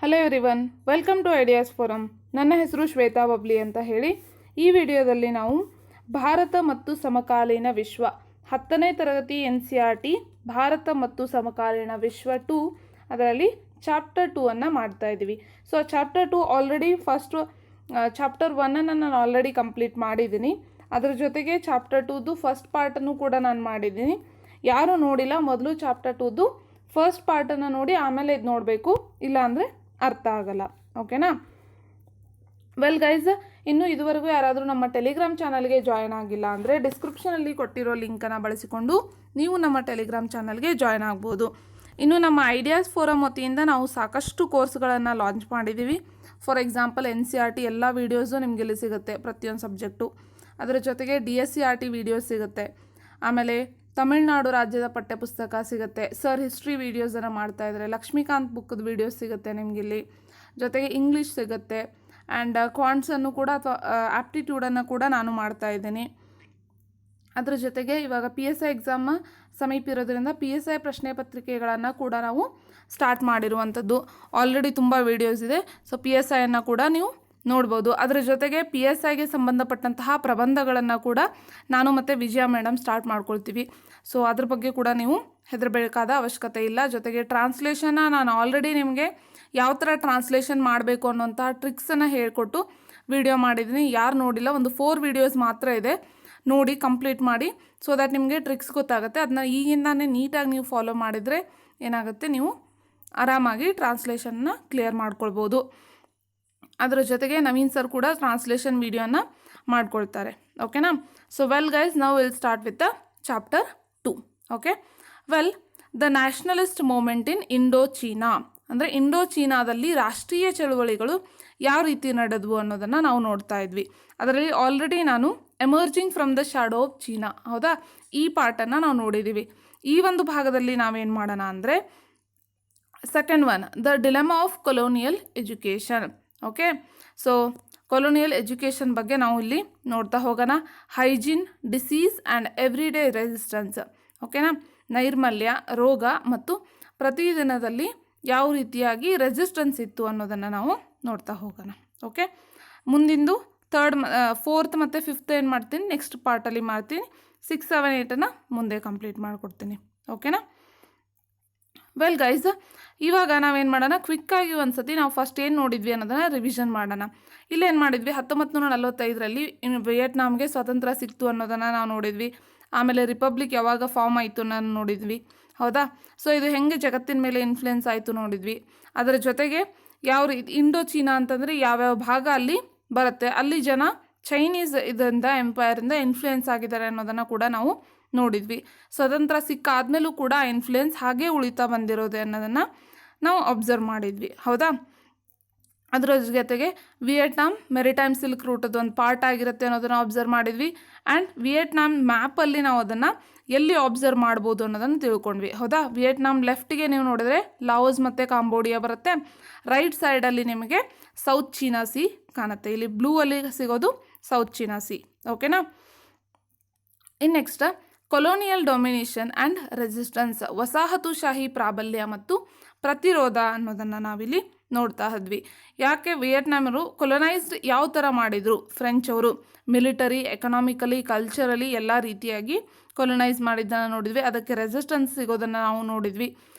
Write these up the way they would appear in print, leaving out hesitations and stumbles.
Hello everyone, welcome to ideas forum. ನನ್ನ ಹೆಸರು Shweta bubbly ಅಂತ ಹೇಳಿ. ಈ ವಿಡಿಯೋದಲ್ಲಿ ನಾವು ಭಾರತ ಮತ್ತು ಸಮಕಾಲೀನ ವಿಶ್ವ 10ನೇ ತರಗತಿ NCERT ಭಾರತ ಮತ್ತು ಸಮಕಾಲೀನ ವಿಶ್ವ 2 ಅದರಲ್ಲಿ ಚಾಪ್ಟರ್ 2 ಅನ್ನು ಮಾಡ್ತಾ ಇದ್ದೀವಿ. ಸೊ ಚಾಪ್ಟರ್ 2 ಆಲ್ರೆಡಿ ಚಾಪ್ಟರ್ 1 ನಾನು ಆಲ್ರೆಡಿ ಕಂಪ್ಲೀಟ್ ಮಾಡಿದ್ದೀನಿ. ಅದರ ಜೊತೆಗೆ ಚಾಪ್ಟರ್ 2ದು ಫಸ್ಟ್ ಪಾರ್ಟನ್ನು ಕೂಡ ನಾನು ಮಾಡಿದ್ದೀನಿ. ಯಾರು ನೋಡಿಲ್ಲ ಮೊದಲು ಚಾಪ್ಟರ್ 2ದು ಫಸ್ಟ್ ಪಾರ್ಟನ್ನು ನೋಡಿ ಆಮೇಲೆ ಇದು ನೋಡಬೇಕು, ಇಲ್ಲ ಅಂದರೆ ಅರ್ಥ ಆಗಲ್ಲ. ಓಕೆನಾ? ವೆಲ್ ಗೈಸ್, ಇನ್ನು ಇದುವರೆಗೂ ಯಾರಾದರೂ ನಮ್ಮ ಟೆಲಿಗ್ರಾಮ್ ಚಾನಲ್ಗೆ ಜಾಯ್ನ್ ಆಗಿಲ್ಲ ಅಂದರೆ ಡಿಸ್ಕ್ರಿಪ್ಷನಲ್ಲಿ ಕೊಟ್ಟಿರೋ ಲಿಂಕನ್ನು ಬಳಸಿಕೊಂಡು ನೀವು ನಮ್ಮ ಟೆಲಿಗ್ರಾಮ್ ಚಾನಲ್ಗೆ ಜಾಯ್ನ್ ಆಗ್ಬೋದು. ಇನ್ನು ನಮ್ಮ ಐಡಿಯಾಸ್ ಫೋರಮ್ ವತಿಯಿಂದ ನಾವು ಸಾಕಷ್ಟು ಕೋರ್ಸ್ಗಳನ್ನು ಲಾಂಚ್ ಮಾಡಿದ್ದೀವಿ. ಫಾರ್ ಎಕ್ಸಾಂಪಲ್ NCERT ಎಲ್ಲ ವೀಡಿಯೋಸು ನಿಮಗೆ ಇಲ್ಲಿ ಸಿಗುತ್ತೆ, ಪ್ರತಿಯೊಂದು ಸಬ್ಜೆಕ್ಟು. ಅದರ ಜೊತೆಗೆ DSCRT ವೀಡಿಯೋಸ್ ಸಿಗುತ್ತೆ. ಆಮೇಲೆ ತಮಿಳುನಾಡು ರಾಜ್ಯದ ಪಠ್ಯಪುಸ್ತಕ ಸಿಗುತ್ತೆ. ಸರ್ ಹಿಸ್ಟ್ರಿ ವೀಡಿಯೋಸನ್ನು ಮಾಡ್ತಾಯಿದ್ದಾರೆ. ಲಕ್ಷ್ಮೀಕಾಂತ್ ಬುಕ್ದು ವೀಡಿಯೋಸ್ ಸಿಗುತ್ತೆ ನಿಮಗಿಲ್ಲಿ. ಜೊತೆಗೆ ಇಂಗ್ಲೀಷ್ ಸಿಗುತ್ತೆ. ಆ್ಯಂಡ್ ಕ್ವಾಂಟ್ಸನ್ನು ಕೂಡ ಅಥವಾ ಆ್ಯಪ್ಟಿಟ್ಯೂಡನ್ನು ಕೂಡ ನಾನು ಮಾಡ್ತಾಯಿದ್ದೀನಿ. ಅದರ ಜೊತೆಗೆ ಇವಾಗ PSI ಎಕ್ಸಾಮ್ ಸಮೀಪ ಇರೋದ್ರಿಂದ PSI ಪ್ರಶ್ನೆ ಪತ್ರಿಕೆಗಳನ್ನು ಕೂಡ ನಾವು ಸ್ಟಾರ್ಟ್ ಮಾಡಿರುವಂಥದ್ದು. ಆಲ್ರೆಡಿ ತುಂಬ ವೀಡಿಯೋಸ್ ಇದೆ. ಸೊ PSIಯನ್ನು ಕೂಡ ನೀವು ನೋಡ್ಬೋದು. ಅದರ ಜೊತೆಗೆ PSIಗೆ ಸಂಬಂಧಪಟ್ಟಂತಹ ಪ್ರಬಂಧಗಳನ್ನು ಕೂಡ ನಾನು ಮತ್ತು ವಿಜಯ ಮೇಡಮ್ ಸ್ಟಾರ್ಟ್ ಮಾಡ್ಕೊಳ್ತೀವಿ. ಸೊ ಅದ್ರ ಬಗ್ಗೆ ಕೂಡ ನೀವು ಹೆದರಬೇಕಾದ ಅವಶ್ಯಕತೆ ಇಲ್ಲ. ಜೊತೆಗೆ ಟ್ರಾನ್ಸ್ಲೇಷನ್ನ ನಾನು ಆಲ್ರೆಡಿ ನಿಮಗೆ ಯಾವ ಥರ ಟ್ರಾನ್ಸ್ಲೇಷನ್ ಮಾಡಬೇಕು ಅನ್ನೋಂತಹ ಟ್ರಿಕ್ಸನ್ನು ಹೇಳಿಕೊಟ್ಟು ವಿಡಿಯೋ ಮಾಡಿದ್ದೀನಿ. ಯಾರು ನೋಡಿಲ್ಲ, ಒಂದು 4 ವೀಡಿಯೋಸ್ ಮಾತ್ರ ಇದೆ, ನೋಡಿ ಕಂಪ್ಲೀಟ್ ಮಾಡಿ. ಸೊ ದ್ಯಾಟ್ ನಿಮಗೆ ಟ್ರಿಕ್ಸ್ ಗೊತ್ತಾಗುತ್ತೆ. ಅದನ್ನ ಈಗಿಂದಾನೇ ನೀಟಾಗಿ ನೀವು ಫಾಲೋ ಮಾಡಿದರೆ ಏನಾಗುತ್ತೆ, ನೀವು ಆರಾಮಾಗಿ ಟ್ರಾನ್ಸ್ಲೇಷನ್ನ ಕ್ಲಿಯರ್ ಮಾಡ್ಕೊಳ್ಬೋದು. ಅದರ ಜೊತೆಗೆ ನವೀನ್ ಸರ್ ಕೂಡ ಟ್ರಾನ್ಸ್ಲೇಷನ್ ವೀಡಿಯೋನ ಮಾಡ್ಕೊಳ್ತಾರೆ. ಓಕೆನಾ? So well guys, now will start with the chapter 2. Okay, well, the nationalist movement in Indochina ಅಂದರೆ ಇಂಡೋ ಚೀನಾದಲ್ಲಿ ರಾಷ್ಟ್ರೀಯ ಚಳುವಳಿಗಳು ಯಾವ ರೀತಿ ನಡೆದವು ಅನ್ನೋದನ್ನು ನಾವು ನೋಡ್ತಾ ಇದ್ವಿ. ಅದರಲ್ಲಿ ಆಲ್ರೆಡಿ ನಾನು emerging from the shadow of China, ಹೌದಾ, ಈ ಪಾರ್ಟನ್ನು ನಾವು ನೋಡಿದ್ದೀವಿ. ಈ ಒಂದು ಭಾಗದಲ್ಲಿ ನಾವೇನು ಮಾಡೋಣ ಅಂದರೆ second one, the dilemma of colonial education. Okay, so colonial education ಬಗ್ಗೆ ನಾವು ಇಲ್ಲಿ ನೋಡ್ತಾ ಹೋಗೋಣ. Hygiene, disease and everyday resistance. ಓಕೆನಾ? ನೈರ್ಮಲ್ಯ, ರೋಗ ಮತ್ತು ಪ್ರತಿದಿನದಲ್ಲಿ ಯಾವ ರೀತಿಯಾಗಿ ರೆಸಿಸ್ಟೆನ್ಸ್ ಇತ್ತು ಅನ್ನೋದನ್ನು ನಾವು ನೋಡ್ತಾ ಹೋಗೋಣ. ಓಕೆ, ಮುಂದಿಂದು 3rd 4th ಮತ್ತು 5th ಏನು ಮಾಡ್ತೀನಿ, ನೆಕ್ಸ್ಟ್ ಪಾರ್ಟಲ್ಲಿ ಮಾಡ್ತೀನಿ. 6, 7, 8 ಮುಂದೆ ಕಂಪ್ಲೀಟ್ ಮಾಡಿಕೊಡ್ತೀನಿ. ಓಕೆನಾ? ವೆಲ್ ಗೈಸ್, ಇವಾಗ ನಾವೇನು ಮಾಡೋಣ, ಕ್ವಿಕ್ಕಾಗಿ ಒಂದ್ಸತಿ ನಾವು ಫಸ್ಟ್ ಏನು ನೋಡಿದ್ವಿ ಅನ್ನೋದನ್ನು ರಿವಿಷನ್ ಮಾಡೋಣ. ಇಲ್ಲೇನು ಮಾಡಿದ್ವಿ, 1945ರಲ್ಲಿ ವಿಯೆಟ್ನಾಮ್ಗೆ ಸ್ವಾತಂತ್ರ್ಯ ಸಿಕ್ತು ಅನ್ನೋದನ್ನು ನಾವು ನೋಡಿದ್ವಿ. ಆಮೇಲೆ ರಿಪಬ್ಲಿಕ್ ಯಾವಾಗ ಫಾರ್ಮ್ ಆಯಿತು ಅನ್ನೋದು ನೋಡಿದ್ವಿ, ಹೌದಾ. ಸೊ ಇದು ಹೆಂಗೆ ಜಗತ್ತಿನ ಮೇಲೆ ಇನ್ಫ್ಲುಯೆನ್ಸ್ ಆಯಿತು ನೋಡಿದ್ವಿ. ಅದರ ಜೊತೆಗೆ ಯಾವ ರೀತಿ ಇಂಡೋ ಚೀನಾ ಅಂತಂದರೆ ಯಾವ್ಯಾವ ಭಾಗ ಅಲ್ಲಿ ಬರುತ್ತೆ, ಅಲ್ಲಿ ಜನ ಚೈನೀಸ್ ಇದರಿಂದ ಎಂಪೈರಿಂದ ಇನ್ಫ್ಲುಯೆನ್ಸ್ ಆಗಿದ್ದಾರೆ ಅನ್ನೋದನ್ನು ಕೂಡ ನಾವು ನೋಡಿದ್ವಿ. ಸ್ವತಂತ್ರ ಸಿಕ್ಕಾದ್ಮೇಲೂ ಕೂಡ ಇನ್ಫ್ಲುಯೆನ್ಸ್ ಹಾಗೇ ಉಳಿತಾ ಬಂದಿರೋದು ಅನ್ನೋದನ್ನು ನಾವು ಅಬ್ಸರ್ವ್ ಮಾಡಿದ್ವಿ, ಹೌದಾ. ಅದರ ಜೊತೆಗೆ ವಿಯೆಟ್ನಾಮ್ ಮೆರಿಟೈಮ್ ಸಿಲ್ಕ್ ರೂಟದ್ದು ಒಂದು ಪಾರ್ಟ್ ಆಗಿರುತ್ತೆ ಅನ್ನೋದನ್ನು ಅಬ್ಸರ್ವ್ ಮಾಡಿದ್ವಿ. ಆ್ಯಂಡ್ ವಿಯೆಟ್ನಾಮ್ ಮ್ಯಾಪಲ್ಲಿ ನಾವು ಅದನ್ನು ಎಲ್ಲಿ ಅಬ್ಸರ್ವ್ ಮಾಡ್ಬೋದು ಅನ್ನೋದನ್ನು ತಿಳ್ಕೊಂಡ್ವಿ, ಹೌದಾ. ವಿಯೆಟ್ನಾಮ್ ಲೆಫ್ಟಿಗೆ ನೀವು ನೋಡಿದ್ರೆ ಲಾವೋಸ್ ಮತ್ತು ಕಾಂಬೋಡಿಯಾ ಬರುತ್ತೆ. ರೈಟ್ ಸೈಡಲ್ಲಿ ನಿಮಗೆ ಸೌತ್ ಚೀನಾ ಸಿ ಕಾಣುತ್ತೆ. ಇಲ್ಲಿ ಬ್ಲೂ ಅಲ್ಲಿ ಸಿಗೋದು ಸೌತ್ ಚೀನಾ ಸಿ. ಓಕೆನಾ? ಇನ್ನು next, colonial domination and resistance, ವಸಾಹತುಶಾಹಿ ಪ್ರಾಬಲ್ಯ ಮತ್ತು ಪ್ರತಿರೋಧ ಅನ್ನೋದನ್ನು ನಾವಿಲ್ಲಿ ನೋಡ್ತಾ ಇದ್ವಿ. ಯಾಕೆ ವಿಯೆಟ್ನಾಮರು ಕೊಲೊನೈಸ್ಡ್ ಯಾವ ಥರ ಮಾಡಿದರು, ಫ್ರೆಂಚ್ ಅವರು ಮಿಲಿಟರಿ, ಎಕನಾಮಿಕಲಿ, ಕಲ್ಚರಲಿ ಎಲ್ಲ ರೀತಿಯಾಗಿ ಕೊಲೊನೈಸ್ ಮಾಡಿದ್ದನ್ನು ನೋಡಿದ್ವಿ. ಅದಕ್ಕೆ ರೆಸಿಸ್ಟೆನ್ಸ್ ಸಿಗೋದನ್ನು ನಾವು ನೋಡಿದ್ವಿ.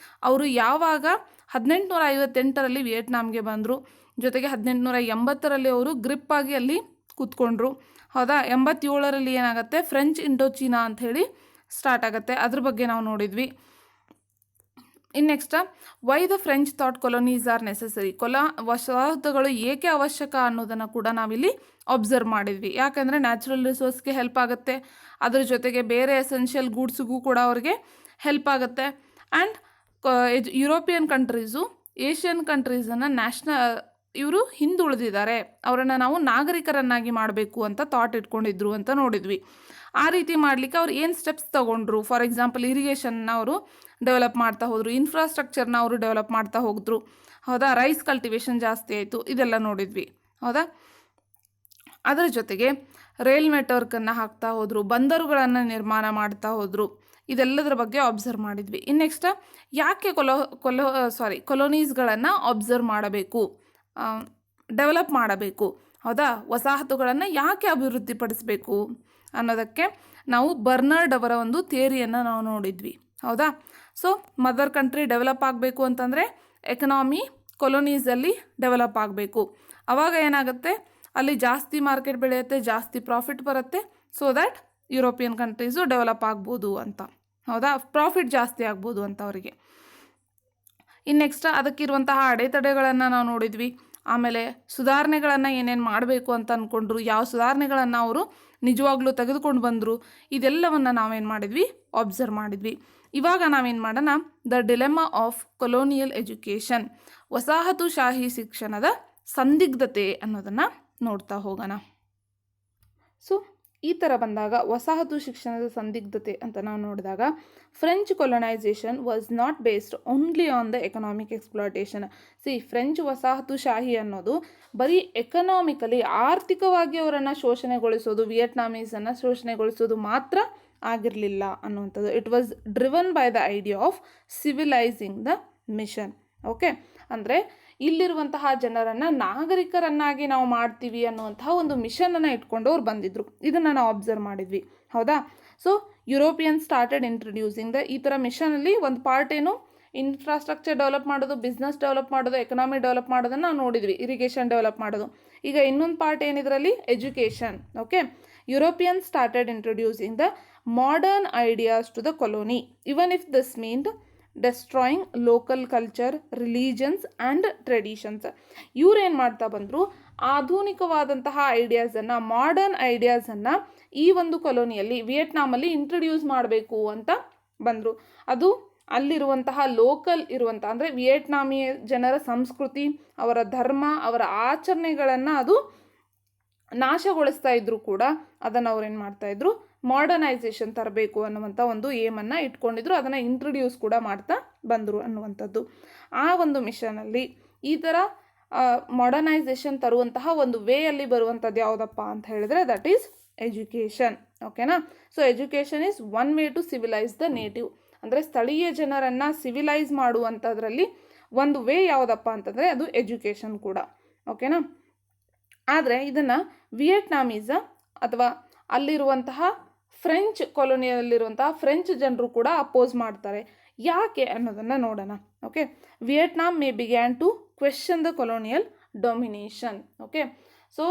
ಅವರು ಯಾವಾಗ 1858ರಲ್ಲಿ ವಿಯೆಟ್ನಾಮ್ಗೆ ಬಂದರು, ಜೊತೆಗೆ 1880ರಲ್ಲಿ ಅವರು ಗ್ರಿಪ್ ಆಗಿ ಅಲ್ಲಿ ಕೂತ್ಕೊಂಡ್ರು, ಹೌದಾ. 87ರಲ್ಲಿ ಏನಾಗುತ್ತೆ, ಫ್ರೆಂಚ್ ಇಂಡೋ ಚೀನಾ ಅಂಥೇಳಿ ಸ್ಟಾರ್ಟ್ ಆಗುತ್ತೆ. ಅದ್ರ ಬಗ್ಗೆ ನಾವು ನೋಡಿದ್ವಿ. ಇನ್ನು next, why the French thought colonies are necessary, ವಸಾಹತುಗಳು ಏಕೆ ಅವಶ್ಯಕ ಅನ್ನೋದನ್ನು ಕೂಡ ನಾವಿಲ್ಲಿ ಅಬ್ಸರ್ವ್ ಮಾಡಿದ್ವಿ. ಯಾಕಂದರೆ ನ್ಯಾಚುರಲ್ ರಿಸೋರ್ಸ್ಗೆ ಹೆಲ್ಪ್ ಆಗುತ್ತೆ, ಅದ್ರ ಜೊತೆಗೆ ಬೇರೆ ಎಸೆನ್ಷಿಯಲ್ ಗೂಡ್ಸ್ಗೂ ಕೂಡ ಅವ್ರಿಗೆ ಹೆಲ್ಪ್ ಆಗುತ್ತೆ. ಆ್ಯಂಡ್ ಯುರೋಪಿಯನ್ ಕಂಟ್ರೀಸು ಏಷ್ಯನ್ ಕಂಟ್ರೀಸನ್ನು ಇವರು ಹಿಂದುಳಿದಿದ್ದಾರೆ, ಅವರನ್ನು ನಾವು ನಾಗರಿಕರನ್ನಾಗಿ ಮಾಡಬೇಕು ಅಂತ ಥಾಟ್ ಇಟ್ಕೊಂಡಿದ್ರು ಅಂತ ನೋಡಿದ್ವಿ. ಆ ರೀತಿ ಮಾಡಲಿಕ್ಕೆ ಅವ್ರು ಏನು ಸ್ಟೆಪ್ಸ್ ತೊಗೊಂಡ್ರು, ಫಾರ್ ಎಕ್ಸಾಂಪಲ್ ಇರಿಗೇಷನ್ನ ಅವರು ಡೆವಲಪ್ ಮಾಡ್ತಾ ಹೋದರು, ಇನ್ಫ್ರಾಸ್ಟ್ರಕ್ಚರ್ನ ಅವರು ಡೆವಲಪ್ ಮಾಡ್ತಾ ಹೋಗಿದ್ರು, ಹೌದಾ. ರೈಸ್ ಕಲ್ಟಿವೇಷನ್ ಜಾಸ್ತಿ ಆಯಿತು, ಇದೆಲ್ಲ ನೋಡಿದ್ವಿ, ಹೌದಾ. ಅದರ ಜೊತೆಗೆ ರೈಲ್ ನೆಟ್ವರ್ಕನ್ನು ಹಾಕ್ತಾ ಹೋದರು, ಬಂದರುಗಳನ್ನು ನಿರ್ಮಾಣ ಮಾಡ್ತಾ ಹೋದರು. ಇದೆಲ್ಲದರ ಬಗ್ಗೆ ಅಬ್ಸರ್ವ್ ಮಾಡಿದ್ವಿ. ಇನ್ನು ನೆಕ್ಸ್ಟ್ ಯಾಕೆ ಕೊಲೋನೀಸ್ಗಳನ್ನು ಅಬ್ಸರ್ವ್ ಮಾಡಬೇಕು, ಡೆವಲಪ್ ಮಾಡಬೇಕು, ಹೌದಾ, ವಸಾಹತುಗಳನ್ನು ಯಾಕೆ ಅಭಿವೃದ್ಧಿಪಡಿಸಬೇಕು ಅನ್ನೋದಕ್ಕೆ ನಾವು ಬರ್ನಾರ್ಡ್ ಅವರ ಒಂದು ಥಿಯರಿಯನ್ನು ನಾವು ನೋಡಿದ್ವಿ, ಹೌದಾ. ಸೊ ಮದರ್ ಕಂಟ್ರಿ ಡೆವಲಪ್ ಆಗಬೇಕು ಅಂತಂದರೆ ಎಕನಾಮಿ ಕೊಲೋನೀಸಲ್ಲಿ ಡೆವಲಪ್ ಆಗಬೇಕು. ಆವಾಗ ಏನಾಗುತ್ತೆ, ಅಲ್ಲಿ ಜಾಸ್ತಿ ಮಾರ್ಕೆಟ್ ಬೆಳೆಯುತ್ತೆ, ಜಾಸ್ತಿ ಪ್ರಾಫಿಟ್ ಬರುತ್ತೆ. So that European countries develop ಆಗ್ಬೋದು ಅಂತ, ಹೌದಾ, ಪ್ರಾಫಿಟ್ ಜಾಸ್ತಿ ಆಗ್ಬೋದು ಅಂತ ಅವರಿಗೆ. ಇನ್ನು ನೆಕ್ಸ್ಟ್ ಅದಕ್ಕಿರುವಂತಹ ಅಡೆತಡೆಗಳನ್ನು ನಾವು ನೋಡಿದ್ವಿ. ಆಮೇಲೆ ಸುಧಾರಣೆಗಳನ್ನು ಏನೇನು ಮಾಡಬೇಕು ಅಂತ ಅಂದ್ಕೊಂಡ್ರು, ಯಾವ ಸುಧಾರಣೆಗಳನ್ನು ಅವರು ನಿಜವಾಗ್ಲೂ ತೆಗೆದುಕೊಂಡು ಬಂದರು, ಇದೆಲ್ಲವನ್ನು ನಾವೇನು ಮಾಡಿದ್ವಿ, ಅಬ್ಸರ್ವ್ ಮಾಡಿದ್ವಿ. ಇವಾಗ ನಾವೇನು ಮಾಡೋಣ, the dilemma of colonial education, ವಸಾಹತುಶಾಹಿ ಶಿಕ್ಷಣದ ಸಂದಿಗ್ಧತೆ ಅನ್ನೋದನ್ನು ನೋಡ್ತಾ ಹೋಗೋಣ. ಸೊ ಈ ಥರ ಬಂದಾಗ ವಸಾಹತು ಶಿಕ್ಷಣದ ಸಂದಿಗ್ಧತೆ ಅಂತ ನಾವು ನೋಡಿದಾಗ, French colonisation was not based only on the economic exploitation. French ವಸಾಹತುಶಾಹಿ ಅನ್ನೋದು ಬರೀ ಎಕನಾಮಿಕಲಿ, ಆರ್ಥಿಕವಾಗಿ ಅವರನ್ನು ಶೋಷಣೆಗೊಳಿಸೋದು, ವಿಯೆಟ್ನಾಮೀಸನ್ನು ಶೋಷಣೆಗೊಳಿಸೋದು ಮಾತ್ರ ಆಗಿರಲಿಲ್ಲ ಅನ್ನುವಂಥದ್ದು. It was driven by the idea of civilising the mission. Okay, ಅಂದರೆ ಇಲ್ಲಿರುವಂತಹ ಜನರನ್ನು ನಾಗರಿಕರನ್ನಾಗಿ ನಾವು ಮಾಡ್ತೀವಿ ಅನ್ನುವಂತಹ ಒಂದು ಮಿಷನನ್ನು ಇಟ್ಕೊಂಡು ಅವ್ರು ಬಂದಿದ್ದರು. ಇದನ್ನು ನಾವು ಅಬ್ಸರ್ವ್ ಮಾಡಿದ್ವಿ, ಹೌದಾ. So European started introducing the, ಈ ಥರ ಮಿಷನಲ್ಲಿ ಒಂದು ಪಾರ್ಟ್ ಏನು, ಇನ್ಫ್ರಾಸ್ಟ್ರಕ್ಚರ್ ಡೆವಲಪ್ ಮಾಡೋದು, ಬಿಸ್ನೆಸ್ ಡೆವಲಪ್ ಮಾಡೋದು, ಎಕನಾಮಿ ಡೆವಲಪ್ ಮಾಡೋದನ್ನು ನಾವು ನೋಡಿದ್ವಿ, ಇರಿಗೇಷನ್ ಡೆವಲಪ್ ಮಾಡೋದು. ಈಗ ಇನ್ನೊಂದು ಪಾರ್ಟ್ ಏನಿದ್ರಲ್ಲಿ, education. Okay, European started introducing the modern ideas to the colony, even if this meant destroying local culture, religions and traditions. ಇವ್ರೇನು ಮಾಡ್ತಾ ಬಂದರು, ಆಧುನಿಕವಾದಂತಹ ಐಡಿಯಾಸನ್ನು, ಮಾಡರ್ನ್ ಐಡಿಯಾಸನ್ನು ಈ ಒಂದು ಕೊಲೋನಿಯಲ್ಲಿ, ವಿಯೆಟ್ನಾಮಲ್ಲಿ ಇಂಟ್ರೊಡ್ಯೂಸ್ ಮಾಡಬೇಕು ಅಂತ ಬಂದರು. ಅದು ಅಲ್ಲಿರುವಂತಹ ಲೋಕಲ್ ಇರುವಂಥ, ಅಂದರೆ ವಿಯೆಟ್ನಾಮಿ ಜನರ ಸಂಸ್ಕೃತಿ, ಅವರ ಧರ್ಮ, ಅವರ ಆಚರಣೆಗಳನ್ನು ಅದು ನಾಶಗೊಳಿಸ್ತಾ ಇದ್ರು ಕೂಡ ಅದನ್ನು ಅವ್ರು ಏನು ಮಾಡ್ತಾಯಿದ್ರು, ಮಾಡರ್ನೈಸೇಷನ್ ತರಬೇಕು ಅನ್ನುವಂಥ ಒಂದು ಏಮನ್ನು ಇಟ್ಕೊಂಡಿದ್ರು. ಅದನ್ನು ಇಂಟ್ರೊಡ್ಯೂಸ್ ಕೂಡ ಮಾಡ್ತಾ ಬಂದರು ಅನ್ನುವಂಥದ್ದು. ಆ ಒಂದು ಮಿಷನಲ್ಲಿ ಈ ಥರ ಮಾಡರ್ನೈಸೇಷನ್ ತರುವಂತಹ ಒಂದು ವೇಯಲ್ಲಿ ಬರುವಂಥದ್ದು ಯಾವುದಪ್ಪ ಅಂತ ಹೇಳಿದ್ರೆ, ದಟ್ ಈಸ್ ಎಜುಕೇಷನ್. ಓಕೆನಾ. So education is one way to civilise the native, ಅಂದರೆ ಸ್ಥಳೀಯ ಜನರನ್ನು ಸಿವಿಲೈಸ್ ಮಾಡುವಂಥದ್ರಲ್ಲಿ ಒಂದು ವೇ ಯಾವುದಪ್ಪ ಅಂತಂದರೆ ಅದು ಎಜುಕೇಷನ್ ಕೂಡ. ಓಕೆನಾ. ಆದರೆ ಇದನ್ನು ವಿಯೆಟ್ನಾಮೀಸ ಅಥವಾ ಅಲ್ಲಿರುವಂತಹ ಫ್ರೆಂಚ್ ಕೊಲೋನಿಯಲ್ಲಿರುವಂತಹ ಫ್ರೆಂಚ್ ಜನರು ಕೂಡ ಅಪೋಸ್ ಮಾಡ್ತಾರೆ. ಯಾಕೆ ಅನ್ನೋದನ್ನು ನೋಡೋಣ. Okay, Vietnam may began to question the colonial domination. Okay, so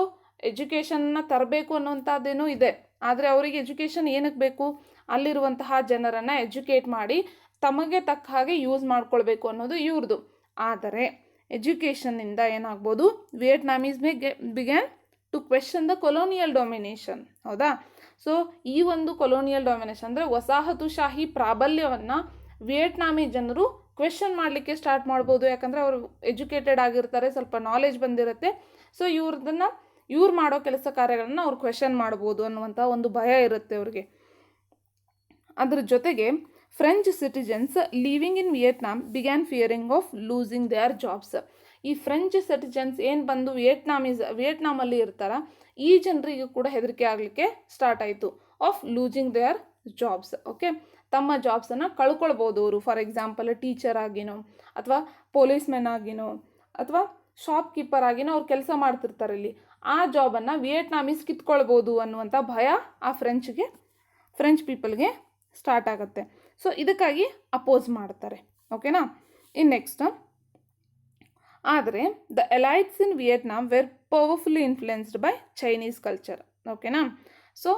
ಎಜುಕೇಷನ್ನ ತರಬೇಕು ಅನ್ನುವಂಥದ್ದೇನೂ ಇದೆ, ಆದರೆ ಅವರಿಗೆ ಎಜುಕೇಷನ್ ಏನಕ್ಕೆ ಬೇಕು, ಅಲ್ಲಿರುವಂತಹ ಜನರನ್ನು ಎಜುಕೇಟ್ ಮಾಡಿ ತಮಗೆ ತಕ್ಕ ಹಾಗೆ ಯೂಸ್ ಮಾಡ್ಕೊಳ್ಬೇಕು ಅನ್ನೋದು ಇವ್ರದ್ದು. ಆದರೆ ಎಜುಕೇಷನ್ನಿಂದ ಏನಾಗ್ಬೋದು, Vietnamese may began to question the colonial domination. ಹೌದಾ. ಸೊ ಈ ಒಂದು ಕೊಲೋನಿಯಲ್ ಡೊಮಿನೇಷನ್ ಅಂದರೆ ವಸಾಹತುಶಾಹಿ ಪ್ರಾಬಲ್ಯವನ್ನು ವಿಯೆಟ್ನಾಮಿ ಜನರು ಕ್ವೆಶ್ಚನ್ ಮಾಡಲಿಕ್ಕೆ ಸ್ಟಾರ್ಟ್ ಮಾಡ್ಬೋದು. ಯಾಕಂದರೆ ಅವರು ಎಜುಕೇಟೆಡ್ ಆಗಿರ್ತಾರೆ, ಸ್ವಲ್ಪ ನಾಲೆಜ್ ಬಂದಿರುತ್ತೆ. ಸೊ ಇವ್ರು ಮಾಡೋ ಕೆಲಸ ಕಾರ್ಯಗಳನ್ನು ಅವ್ರು ಕ್ವೆಶ್ಚನ್ ಮಾಡ್ಬೋದು ಅನ್ನುವಂಥ ಒಂದು ಭಯ ಇರುತ್ತೆ ಅವ್ರಿಗೆ. ಅದ್ರ ಜೊತೆಗೆ French citizens living in Vietnam began fearing of losing their jobs. ಈ ಫ್ರೆಂಚ್ ಸಿಟಿಜನ್ಸ್ ಏನು ಬಂದು ವಿಯೆಟ್ನಾಮಲ್ಲಿ ಇರ್ತಾರ, ಈ ಜನರಿಗೆ ಕೂಡ ಹೆದರಿಕೆ ಆಗಲಿಕ್ಕೆ ಸ್ಟಾರ್ಟ್ ಆಯಿತು of losing their jobs. Okay, ತಮ್ಮ ಜಾಬ್ಸನ್ನು ಕಳ್ಕೊಳ್ಬೋದು ಅವರು. ಫಾರ್ ಎಕ್ಸಾಂಪಲ್ ಟೀಚರ್ ಆಗಿನೋ ಅಥವಾ ಪೊಲೀಸ್ ಮೆನ್ ಆಗಿನೋ ಅಥವಾ ಶಾಪ್ ಕೀಪರ್ ಆಗಿನೋ ಅವ್ರು ಕೆಲಸ ಮಾಡ್ತಿರ್ತಾರೆ ಇಲ್ಲಿ, ಆ ಜಾಬನ್ನು ವಿಯೆಟ್ನಾಮೀಸ್ ಕಿತ್ಕೊಳ್ಬೋದು ಅನ್ನುವಂಥ ಭಯ ಆ ಫ್ರೆಂಚ್ ಪೀಪಲ್ಗೆ ಸ್ಟಾರ್ಟ್ ಆಗುತ್ತೆ. ಸೊ ಇದಕ್ಕಾಗಿ ಅಪೋಸ್ ಮಾಡ್ತಾರೆ. ಓಕೆನಾ. ಇನ್ನು ನೆಕ್ಸ್ಟ್, ಆದರೆ the elites in Vietnam were powerfully influenced by Chinese culture. ಓಕೆನಾ. ಸೊ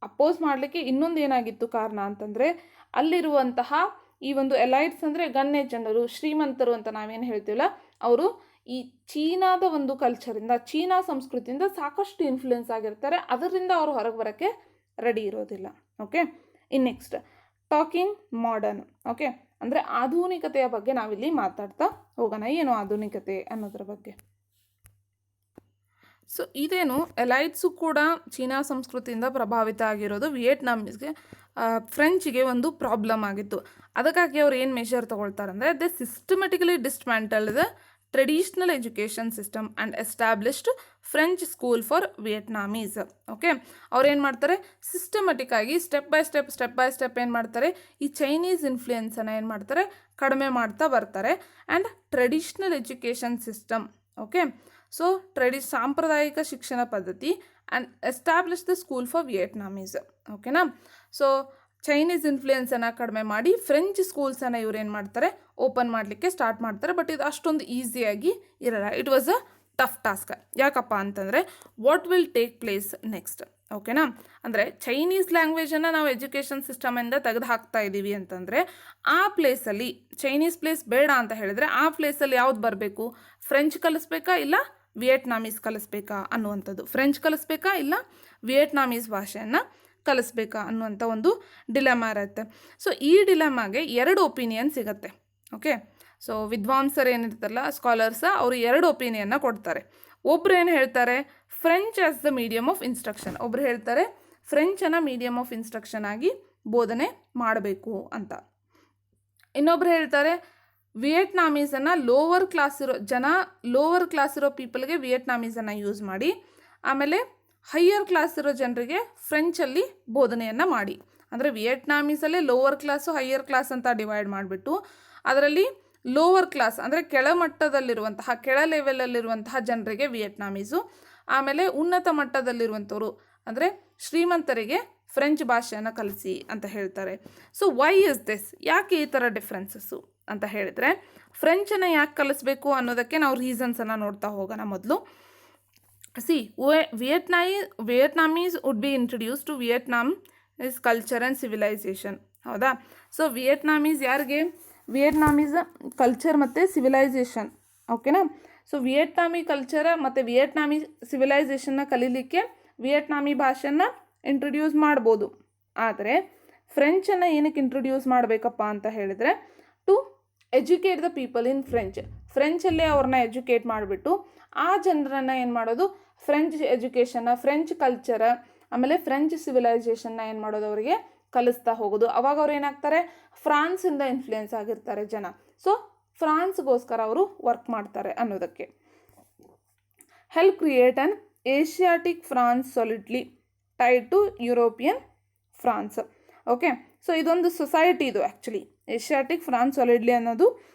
ಅಪೋಸ್ ಮಾಡಲಿಕ್ಕೆ ಇನ್ನೊಂದು ಏನಾಗಿತ್ತು ಕಾರಣ ಅಂತಂದರೆ, ಅಲ್ಲಿರುವಂತಹ ಈ ಒಂದು ಎಲೈಟ್ಸ್ ಅಂದರೆ ಗಣ್ಯ ಜನರು, ಶ್ರೀಮಂತರು ಅಂತ ನಾವೇನು ಹೇಳ್ತೀವಲ್ಲ, ಅವರು ಈ ಚೀನಾದ ಒಂದು ಕಲ್ಚರಿಂದ, ಚೀನಾ ಸಂಸ್ಕೃತಿಯಿಂದ ಸಾಕಷ್ಟು ಇನ್ಫ್ಲುಯೆನ್ಸ್ ಆಗಿರ್ತಾರೆ. ಅದರಿಂದ ಅವರು ಹೊರಗೆ ಬರೋಕ್ಕೆ ರೆಡಿ ಇರೋದಿಲ್ಲ. ಓಕೆ. ಇನ್ನು ನೆಕ್ಸ್ಟ್, ಟಾಕಿಂಗ್ ಮಾಡರ್ನ್. ಓಕೆ, ಅಂದರೆ ಆಧುನಿಕತೆಯ ಬಗ್ಗೆ ನಾವಿಲ್ಲಿ ಮಾತಾಡ್ತಾ ಹೋಗೋಣ. ಏನು ಆಧುನಿಕತೆ ಅನ್ನೋದ್ರ ಬಗ್ಗೆ. ಸೊ ಇದೇನು ಎಲೈಟ್ಸು ಕೂಡ ಚೀನಾ ಸಂಸ್ಕೃತಿಯಿಂದ ಪ್ರಭಾವಿತ ಆಗಿರೋದು ವಿಯೆಟ್ನಾಮೀಸ್ಗೆ, ಫ್ರೆಂಚ್ಗೆ ಒಂದು ಪ್ರಾಬ್ಲಮ್ ಆಗಿತ್ತು. ಅದಕ್ಕಾಗಿ ಅವ್ರು ಏನು ಮೆಷರ್ ತೊಗೊಳ್ತಾರೆ ಅಂದರೆ, they systematically dismantled the traditional education system and established French school for Vietnamese. Okay, ಅವ್ರು ಏನು ಮಾಡ್ತಾರೆ, ಸಿಸ್ಟಮೆಟಿಕ್ ಆಗಿ ಸ್ಟೆಪ್ ಬೈ ಸ್ಟೆಪ್ ಏನು ಮಾಡ್ತಾರೆ, ಈ ಚೈನೀಸ್ ಇನ್ಫ್ಲೂಯೆನ್ಸನ್ನು ಏನು ಮಾಡ್ತಾರೆ, ಕಡಿಮೆ ಮಾಡ್ತಾ ಬರ್ತಾರೆ. And traditional education system, okay, so ಸಾಂಪ್ರದಾಯಿಕ ಶಿಕ್ಷಣ ಪದ್ಧತಿ and establish the school for Vietnamese. ಓಕೆನಾ. ಸೊ ಚೈನೀಸ್ ಇನ್ಫ್ಲೂಯೆನ್ಸನ್ನು ಕಡಿಮೆ ಮಾಡಿ ಫ್ರೆಂಚ್ ಸ್ಕೂಲ್ಸನ್ನು ಇವ್ರು ಏನು ಮಾಡ್ತಾರೆ, ಓಪನ್ ಮಾಡಲಿಕ್ಕೆ ಸ್ಟಾರ್ಟ್ ಮಾಡ್ತಾರೆ. ಬಟ್ ಇದು ಅಷ್ಟೊಂದು ಈಸಿಯಾಗಿ ಇರಲ್ಲ. It was a tough task. ಯಾಕಪ್ಪ ಅಂತಂದರೆ what will take place next. ಓಕೆನಾ. ಅಂದರೆ ಚೈನೀಸ್ ಲ್ಯಾಂಗ್ವೇಜನ್ನು ನಾವು ಎಜುಕೇಷನ್ ಸಿಸ್ಟಮಿಂದ ತೆಗೆದು ಹಾಕ್ತಾ ಇದ್ದೀವಿ ಅಂತಂದರೆ ಆ ಪ್ಲೇಸಲ್ಲಿ ಚೈನೀಸ್ ಪ್ಲೇಸ್ ಬೇಡ ಅಂತ ಹೇಳಿದರೆ ಆ ಪ್ಲೇಸಲ್ಲಿ ಯಾವ್ದು ಬರಬೇಕು, ಫ್ರೆಂಚ್ ಕಲಿಸ್ಬೇಕಾ ಇಲ್ಲ ವಿಯೆಟ್ನಾಮೀಸ್ ಕಲಿಸ್ಬೇಕಾ ಅನ್ನುವಂಥದ್ದು, ಫ್ರೆಂಚ್ ಕಲಿಸ್ಬೇಕಾ ಇಲ್ಲ ವಿಯೆಟ್ನಾಮೀಸ್ ಭಾಷೆಯನ್ನು ಕಲಿಸ್ಬೇಕಾ ಅನ್ನುವಂಥ ಒಂದು ಡಿಲೆಮಾ ಇರುತ್ತೆ. ಸೊ ಈ ಡಿಲೆಮಾಗೆ 2 ಒಪಿನಿಯನ್ ಸಿಗುತ್ತೆ. ಓಕೆ, ಸೊ ವಿದ್ವಾಂಸರು ಏನಿರ್ತಾರಲ್ಲ, ಸ್ಕಾಲರ್ಸ, ಅವರು 2 ಒಪಿನಿಯನ್ನ ಕೊಡ್ತಾರೆ. ಒಬ್ರು ಏನು ಹೇಳ್ತಾರೆ, French as the medium of instruction. ಒಬ್ರು ಹೇಳ್ತಾರೆ ಫ್ರೆಂಚನ್ನು ಮೀಡಿಯಮ್ ಆಫ್ ಇನ್ಸ್ಟ್ರಕ್ಷನ್ ಆಗಿ ಬೋಧನೆ ಮಾಡಬೇಕು ಅಂತ. ಇನ್ನೊಬ್ರು ಹೇಳ್ತಾರೆ ವಿಯೆಟ್ನಾಮೀಸನ್ನು ಲೋವರ್ ಕ್ಲಾಸ್ ಇರೋ ಪೀಪಲ್ಗೆ ವಿಯೆಟ್ನಾಮೀಸನ್ನು ಯೂಸ್ ಮಾಡಿ, ಆಮೇಲೆ ಹೈಯರ್ ಕ್ಲಾಸ್ ಇರೋ ಜನರಿಗೆ ಫ್ರೆಂಚಲ್ಲಿ ಬೋಧನೆಯನ್ನು ಮಾಡಿ. ಅಂದರೆ ವಿಯೆಟ್ನಾಮೀಸಲ್ಲೇ ಲೋವರ್ ಕ್ಲಾಸು ಹೈಯರ್ ಕ್ಲಾಸ್ ಅಂತ ಡಿವೈಡ್ ಮಾಡಿಬಿಟ್ಟು ಅದರಲ್ಲಿ ಲೋವರ್ ಕ್ಲಾಸ್ ಅಂದರೆ ಕೆಳಮಟ್ಟದಲ್ಲಿರುವಂತಹ ಕೆಳ ಲೆವೆಲಲ್ಲಿರುವಂತಹ ಜನರಿಗೆ ವಿಯೆಟ್ನಾಮೀಸು, ಆಮೇಲೆ ಉನ್ನತ ಮಟ್ಟದಲ್ಲಿರುವಂಥವ್ರು ಅಂದರೆ ಶ್ರೀಮಂತರಿಗೆ ಫ್ರೆಂಚ್ ಭಾಷೆಯನ್ನು ಕಲಿಸಿ ಅಂತ ಹೇಳ್ತಾರೆ. ಸೊ ವೈ ಇಸ್ ದಿಸ್, ಯಾಕೆ ಈ ಥರ ಡಿಫ್ರೆನ್ಸಸ್ಸು ಅಂತ ಹೇಳಿದರೆ, ಫ್ರೆಂಚನ್ನು ಯಾಕೆ ಕಲಿಸ್ಬೇಕು ಅನ್ನೋದಕ್ಕೆ ನಾವು ರೀಸನ್ಸನ್ನು ನೋಡ್ತಾ ಹೋಗೋಣ. ಮೊದಲು Vietnamese would be introduce to Vietnam is culture and civilisation. ಹೌದಾ. ಸೊ ವಿಯೆಟ್ನಾಮೀಸ್ ಯಾರಿಗೆ, ವಿಯೆಟ್ನಾಮೀಸ್ ಕಲ್ಚರ್ ಮತ್ತು ಸಿವಿಲೈಸೇಷನ್. ಓಕೆನಾ. ಸೊ ವಿಯೆಟ್ನಾಮಿ ಕಲ್ಚರ್ ಮತ್ತು ವಿಯೆಟ್ನಾಮಿ ಸಿವಿಲೈಸೇಷನ್ನ ಕಲೀಲಿಕ್ಕೆ ವಿಯೆಟ್ನಾಮಿ ಭಾಷೆಯನ್ನು ಇಂಟ್ರೊಡ್ಯೂಸ್ ಮಾಡ್ಬೋದು. ಆದರೆ ಫ್ರೆಂಚನ್ನು ಏನಕ್ಕೆ ಇಂಟ್ರೊಡ್ಯೂಸ್ ಮಾಡಬೇಕಪ್ಪ ಅಂತ ಹೇಳಿದರೆ, to educate the people in ಫ್ರೆಂಚಲ್ಲೇ ಅವ್ರನ್ನ ಎಜುಕೇಟ್ ಮಾಡಿಬಿಟ್ಟು ಆ ಜನರನ್ನು ಏನು ಮಾಡೋದು, ಫ್ರೆಂಚ್ ಎಜುಕೇಷನ್ನ, ಫ್ರೆಂಚ್ ಕಲ್ಚರ, ಆಮೇಲೆ ಫ್ರೆಂಚ್ ಸಿವಿಲೈಸೇಷನ್ನ ಏನು ಮಾಡೋದು, ಅವರಿಗೆ ಕಲಿಸ್ತಾ ಹೋಗೋದು. ಅವಾಗ ಅವ್ರು ಏನಾಗ್ತಾರೆ, ಫ್ರಾನ್ಸಿಂದ ಇನ್ಫ್ಲೂಯೆನ್ಸ್ ಆಗಿರ್ತಾರೆ ಜನ. ಸೊ ಫ್ರಾನ್ಸ್ಗೋಸ್ಕರ ಅವರು ವರ್ಕ್ ಮಾಡ್ತಾರೆ ಅನ್ನೋದಕ್ಕೆ. Help create an Asiatic France solidly tied to European France. Okay, so ಇದೊಂದು ಸೊಸೈಟಿ ಇದು ಆ್ಯಕ್ಚುಲಿ. ಏಷ್ಯಾಟಿಕ್ ಫ್ರಾನ್ಸ್ ಸಾಲಿಡ್ಲಿ ಅನ್ನೋದು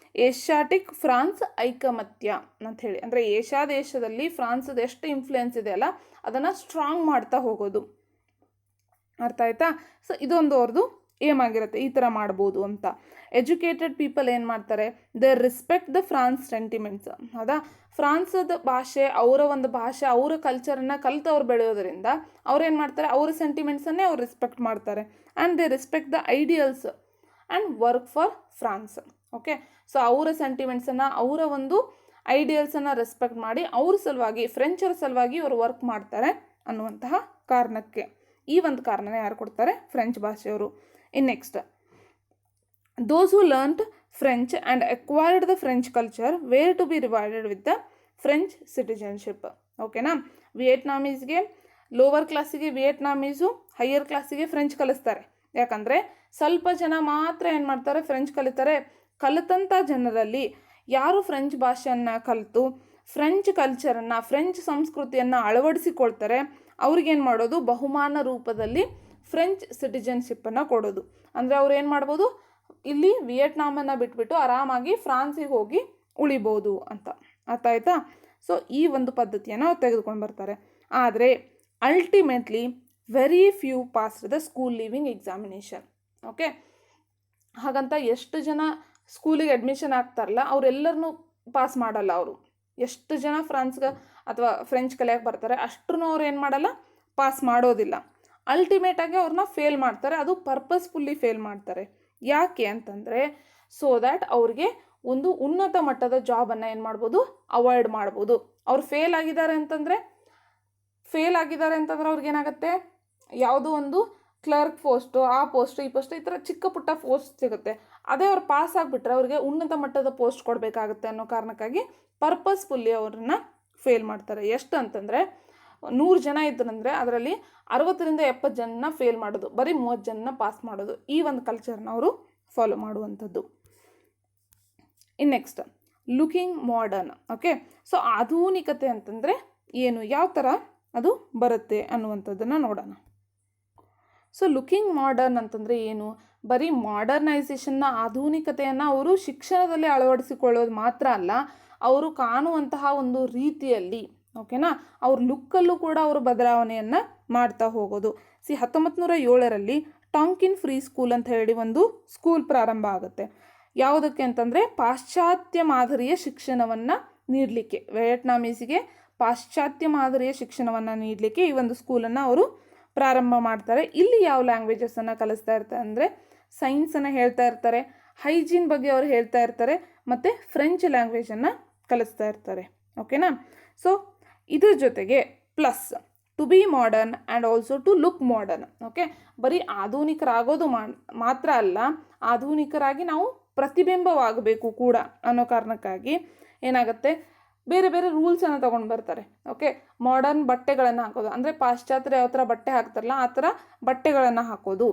ಏಷ್ಯಾಟಿಕ್ ಫ್ರಾನ್ಸ್ ಐಕಮತ್ಯ ಅಂತ ಹೇಳಿ, ಅಂದರೆ ಏಷ್ಯಾ ದೇಶದಲ್ಲಿ ಫ್ರಾನ್ಸದ ಎಷ್ಟು ಇನ್ಫ್ಲೂಯೆನ್ಸ್ ಇದೆ ಅಲ್ಲ ಅದನ್ನು ಸ್ಟ್ರಾಂಗ್ ಮಾಡ್ತಾ ಹೋಗೋದು. ಅರ್ಥ ಆಯ್ತಾ. ಸೊ ಇದೊಂದು ಅವ್ರದ್ದು ಏಮ್ ಆಗಿರುತ್ತೆ, ಈ ಥರ ಮಾಡ್ಬೋದು ಅಂತ. ಎಜುಕೇಟೆಡ್ ಪೀಪಲ್ ಏನು ಮಾಡ್ತಾರೆ, they respect the France sentiments. ಹೌದಾ. ಫ್ರಾನ್ಸದ ಭಾಷೆ, ಅವರ ಒಂದು ಭಾಷೆ, ಅವರ ಕಲ್ಚರನ್ನು ಕಲಿತು ಅವ್ರು ಬೆಳೆಯೋದ್ರಿಂದ ಅವ್ರೇನು ಮಾಡ್ತಾರೆ, ಅವರ ಸೆಂಟಿಮೆಂಟ್ಸನ್ನೇ ಅವ್ರು ರೆಸ್ಪೆಕ್ಟ್ ಮಾಡ್ತಾರೆ. And they respect the ideals and work for France. Okay, so ಅವರ ಸೆಂಟಿಮೆಂಟ್ಸನ್ನು, ಅವರ ಒಂದು ಐಡಿಯಲ್ಸನ್ನು ರೆಸ್ಪೆಕ್ಟ್ ಮಾಡಿ ಅವ್ರ ಸಲುವಾಗಿ, ಫ್ರೆಂಚರ ಸಲುವಾಗಿ ಅವರು ವರ್ಕ್ ಮಾಡ್ತಾರೆ ಅನ್ನುವಂತಹ ಕಾರಣಕ್ಕೆ. ಈ ಒಂದು ಕಾರಣನೇ ಯಾರು ಕೊಡ್ತಾರೆ, ಫ್ರೆಂಚ್ ಭಾಷೆಯವರು. In next, those who learnt French and acquired the French culture were to be rewarded with the French citizenship. ಓಕೆನಾ. ವಿಯೆಟ್ನಾಮೀಸ್ಗೆ ಲೋವರ್ ಕ್ಲಾಸಿಗೆ ವಿಯೆಟ್ನಾಮೀಸು, ಹೈಯರ್ ಕ್ಲಾಸಿಗೆ ಫ್ರೆಂಚ್ ಕಲಿಸ್ತಾರೆ. ಯಾಕಂದರೆ ಸ್ವಲ್ಪ ಜನ ಮಾತ್ರ ಏನು ಮಾಡ್ತಾರೆ, ಫ್ರೆಂಚ್ ಕಲಿತಾರೆ. ಕಲಿತಂಥ ಜನರಲ್ಲಿ ಯಾರು ಫ್ರೆಂಚ್ ಭಾಷೆಯನ್ನು ಕಲಿತು ಫ್ರೆಂಚ್ ಕಲ್ಚರನ್ನು, ಫ್ರೆಂಚ್ ಸಂಸ್ಕೃತಿಯನ್ನು ಅಳವಡಿಸಿಕೊಳ್ತಾರೆ ಅವ್ರಿಗೇನು ಮಾಡೋದು, ಬಹುಮಾನ ರೂಪದಲ್ಲಿ ಫ್ರೆಂಚ್ ಸಿಟಿಜನ್ಶಿಪ್ಪನ್ನು ಕೊಡೋದು. ಅಂದರೆ ಅವ್ರು ಏನು ಮಾಡ್ಬೋದು, ಇಲ್ಲಿ ವಿಯೆಟ್ನಾಮನ್ನು ಬಿಟ್ಬಿಟ್ಟು ಆರಾಮಾಗಿ ಫ್ರಾನ್ಸಿಗೆ ಹೋಗಿ ಉಳಿಬೋದು ಅಂತ. ಅರ್ಥ ಆಯ್ತಾ. ಸೊ ಈ ಒಂದು ಪದ್ಧತಿಯನ್ನು ಅವ್ರು ತೆಗೆದುಕೊಂಡು ಬರ್ತಾರೆ. ಆದರೆ ultimately very few pass the school leaving examination. Okay, ಹಾಗಂತ ಎಷ್ಟು ಜನ ಸ್ಕೂಲಿಗೆ ಅಡ್ಮಿಷನ್ ಆಗ್ತಾರಲ್ಲ ಅವರೆಲ್ಲರನ್ನೂ ಪಾಸ್ ಮಾಡಲ್ಲ ಅವರು. ಎಷ್ಟು ಜನ ಫ್ರಾನ್ಸ್ಗೆ ಅಥವಾ ಫ್ರೆಂಚ್ ಕಲಿಯೋಕೆ ಬರ್ತಾರೆ ಅಷ್ಟೂ ಅವ್ರು ಏನು ಮಾಡಲ್ಲ, ಪಾಸ್ ಮಾಡೋದಿಲ್ಲ. ಅಲ್ಟಿಮೇಟಾಗಿ ಅವ್ರನ್ನ ಫೇಲ್ ಮಾಡ್ತಾರೆ. ಅದು ಪರ್ಪಸ್ಫುಲ್ಲಿ ಫೇಲ್ ಮಾಡ್ತಾರೆ. ಯಾಕೆ ಅಂತಂದರೆ ಸೊ ದ್ಯಾಟ್ ಅವ್ರಿಗೆ ಒಂದು ಉನ್ನತ ಮಟ್ಟದ ಜಾಬನ್ನು ಏನು ಮಾಡ್ಬೋದು, ಅವಾಯ್ಡ್ ಮಾಡ್ಬೋದು. ಅವ್ರು ಫೇಲ್ ಆಗಿದ್ದಾರೆ ಅಂತಂದರೆ ಅವ್ರಿಗೇನಾಗುತ್ತೆ, ಯಾವುದೋ ಒಂದು ಕ್ಲರ್ಕ್ ಪೋಸ್ಟು, ಆ ಪೋಸ್ಟು, ಈ ಪೋಸ್ಟು, ಈ ಥರ ಚಿಕ್ಕ ಪುಟ್ಟ ಪೋಸ್ಟ್ ಸಿಗುತ್ತೆ. ಅದೇ ಅವ್ರು ಪಾಸ್ ಆಗಿಬಿಟ್ರೆ ಅವ್ರಿಗೆ ಉನ್ನತ ಮಟ್ಟದ ಪೋಸ್ಟ್ ಕೊಡಬೇಕಾಗುತ್ತೆ ಅನ್ನೋ ಕಾರಣಕ್ಕಾಗಿ ಪರ್ಪಸ್ಫುಲ್ಲಿ ಅವ್ರನ್ನ ಫೇಲ್ ಮಾಡ್ತಾರೆ. ಎಷ್ಟು ಅಂತಂದರೆ 100 ಜನ ಇದ್ದರಂದರೆ ಅದರಲ್ಲಿ 60ರಿಂದ 70 ಜನನ ಫೇಲ್ ಮಾಡೋದು, ಬರೀ 30 ಜನನ ಪಾಸ್ ಮಾಡೋದು. ಈ ಒಂದು ಕಲ್ಚರ್ನ ಅವರು ಫಾಲೋ ಮಾಡುವಂಥದ್ದು. ಇನ್ನು next, looking modern. Okay, so ಆಧುನಿಕತೆ ಅಂತಂದರೆ ಏನು, ಯಾವ ಥರ ಅದು ಬರುತ್ತೆ ಅನ್ನುವಂಥದ್ದನ್ನು ನೋಡೋಣ. ಸೊ ಲುಕಿಂಗ್ ಮಾಡರ್ನ್ ಅಂತಂದರೆ ಏನು, ಬರೀ ಮಾಡರ್ನೈಸೇಷನ್ನ ಆಧುನಿಕತೆಯನ್ನು ಅವರು ಶಿಕ್ಷಣದಲ್ಲಿ ಅಳವಡಿಸಿಕೊಳ್ಳೋದು ಮಾತ್ರ ಅಲ್ಲ, ಅವರು ಕಾಣುವಂತಹ ಒಂದು ರೀತಿಯಲ್ಲಿ, ಓಕೆನಾ, ಅವ್ರ ಲುಕ್ಕಲ್ಲೂ ಕೂಡ ಅವರು ಬದಲಾವಣೆಯನ್ನು ಮಾಡ್ತಾ ಹೋಗೋದು. 1907ರಲ್ಲಿ ಟಾಂಕಿನ್ ಫ್ರೀ ಸ್ಕೂಲ್ ಅಂತ ಹೇಳಿ ಒಂದು ಸ್ಕೂಲ್ ಪ್ರಾರಂಭ ಆಗುತ್ತೆ. ಯಾವುದಕ್ಕೆ ಅಂತಂದರೆ ಪಾಶ್ಚಾತ್ಯ ಮಾದರಿಯ ಶಿಕ್ಷಣವನ್ನು ನೀಡಲಿಕ್ಕೆ, ವಿಯೆಟ್ನಾಮೀಸಿಗೆ ಪಾಶ್ಚಾತ್ಯ ಮಾದರಿಯ ಶಿಕ್ಷಣವನ್ನು ನೀಡಲಿಕ್ಕೆ ಈ ಒಂದು ಸ್ಕೂಲನ್ನು ಅವರು ಪ್ರಾರಂಭ ಮಾಡ್ತಾರೆ. ಇಲ್ಲಿ ಯಾವ ಲ್ಯಾಂಗ್ವೇಜಸನ್ನು ಕಲಿಸ್ತಾ ಇರ್ತಾರೆ ಅಂದರೆ ಸೈನ್ಸನ್ನು ಹೇಳ್ತಾ ಇರ್ತಾರೆ, ಹೈಜೀನ್ ಬಗ್ಗೆ ಅವರು ಹೇಳ್ತಾ ಇರ್ತಾರೆ, ಮತ್ತು ಫ್ರೆಂಚ್ ಲ್ಯಾಂಗ್ವೇಜನ್ನು ಕಲಿಸ್ತಾ ಇರ್ತಾರೆ. ಓಕೆನಾ. ಸೊ ಇದ್ರ ಜೊತೆಗೆ plus to be modern and also to look modern. Okay, ಬರೀ ಆಧುನಿಕರಾಗೋದು ಮಾತ್ರ ಅಲ್ಲ, ಆಧುನಿಕರಾಗಿ ನಾವು ಪ್ರತಿಬಿಂಬವಾಗಬೇಕು ಕೂಡ ಅನ್ನೋ ಕಾರಣಕ್ಕಾಗಿ ಏನಾಗುತ್ತೆ, ಬೇರೆ ಬೇರೆ ರೂಲ್ಸನ್ನು ತೊಗೊಂಡು ಬರ್ತಾರೆ. ಓಕೆ, ಮಾಡರ್ನ್ ಬಟ್ಟೆಗಳನ್ನು ಹಾಕೋದು, ಅಂದರೆ ಪಾಶ್ಚಾತ್ಯರು ಯಾವ ಥರ ಬಟ್ಟೆ ಹಾಕ್ತಾರಲ್ಲ ಆ ಥರ ಬಟ್ಟೆಗಳನ್ನು ಹಾಕೋದು.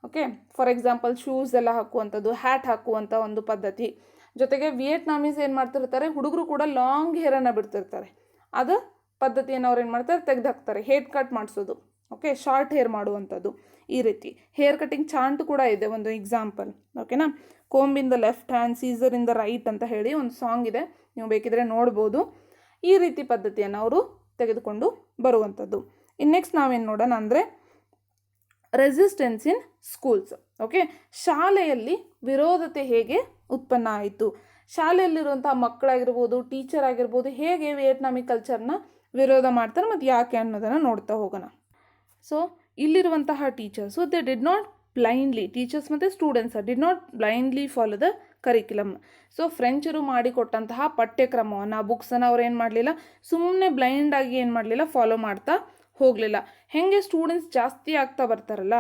ಓಕೆ, ಫಾರ್ ಎಕ್ಸಾಂಪಲ್ ಶೂಸ್ ಎಲ್ಲ ಹಾಕುವಂಥದ್ದು, ಹ್ಯಾಟ್ ಹಾಕುವಂಥ ಒಂದು ಪದ್ಧತಿ. ಜೊತೆಗೆ ವಿಯೆಟ್ನಾಮೀಸ್ ಏನು ಮಾಡ್ತಿರ್ತಾರೆ, ಹುಡುಗರು ಕೂಡ ಲಾಂಗ್ ಹೇರನ್ನು ಬಿಡ್ತಿರ್ತಾರೆ, ಅದು ಪದ್ಧತಿಯನ್ನು ಅವ್ರು ಏನು ಮಾಡ್ತಾರೆ, ತೆಗೆದುಹಾಕ್ತಾರೆ. ಹೇರ್ ಕಟ್ ಮಾಡಿಸೋದು, ಓಕೆ, ಶಾರ್ಟ್ ಹೇರ್ ಮಾಡುವಂಥದ್ದು. ಈ ರೀತಿ ಹೇರ್ ಕಟಿಂಗ್ ಚಾಂಟ್ ಕೂಡ ಇದೆ, ಒಂದು ಎಕ್ಸಾಂಪಲ್. ಓಕೆನಾ, comb in the left hand, scissor in the right ಅಂತ ಹೇಳಿ ಒಂದು ಸಾಂಗ್ ಇದೆ, ನೀವು ಬೇಕಿದ್ರೆ ನೋಡ್ಬೋದು. ಈ ರೀತಿ ಪದ್ಧತಿಯನ್ನು ಅವರು ತೆಗೆದುಕೊಂಡು ಬರುವಂಥದ್ದು. ಇನ್ನು ನೆಕ್ಸ್ಟ್ ನಾವೇನು ನೋಡೋಣ ಅಂದರೆ ರೆಸಿಸ್ಟೆನ್ಸ್ ಇನ್ ಸ್ಕೂಲ್ಸ್. ಓಕೆ, ಶಾಲೆಯಲ್ಲಿ ವಿರೋಧತೆ ಹೇಗೆ ಉತ್ಪನ್ನ ಆಯಿತು, ಶಾಲೆಯಲ್ಲಿರುವಂಥ ಮಕ್ಕಳಾಗಿರ್ಬೋದು, ಟೀಚರ್ ಆಗಿರ್ಬೋದು, ಹೇಗೆ ವಿಯೆಟ್ನಾಮಿಕ್ ಕಲ್ಚರ್ನ ವಿರೋಧ ಮಾಡ್ತಾರೆ ಮತ್ತು ಯಾಕೆ ಅನ್ನೋದನ್ನು ನೋಡ್ತಾ ಹೋಗೋಣ. ಸೊ ಇಲ್ಲಿರುವಂತಹ teachers they did not blindly, teachers ಮತ್ತು students did not blindly follow the curriculum. So ಫ್ರೆಂಚರು ಮಾಡಿಕೊಟ್ಟಂತಹ ಪಠ್ಯಕ್ರಮವನ್ನು, ಬುಕ್ಸನ್ನು ಅವ್ರು ಏನು ಮಾಡಲಿಲ್ಲ, ಸುಮ್ಮನೆ ಬ್ಲೈಂಡಾಗಿ ಏನು ಮಾಡಲಿಲ್ಲ, ಫಾಲೋ ಮಾಡ್ತಾ ಹೋಗಲಿಲ್ಲ. ಹೇಗೆ ಸ್ಟೂಡೆಂಟ್ಸ್ ಜಾಸ್ತಿ ಆಗ್ತಾ ಬರ್ತಾರಲ್ಲ,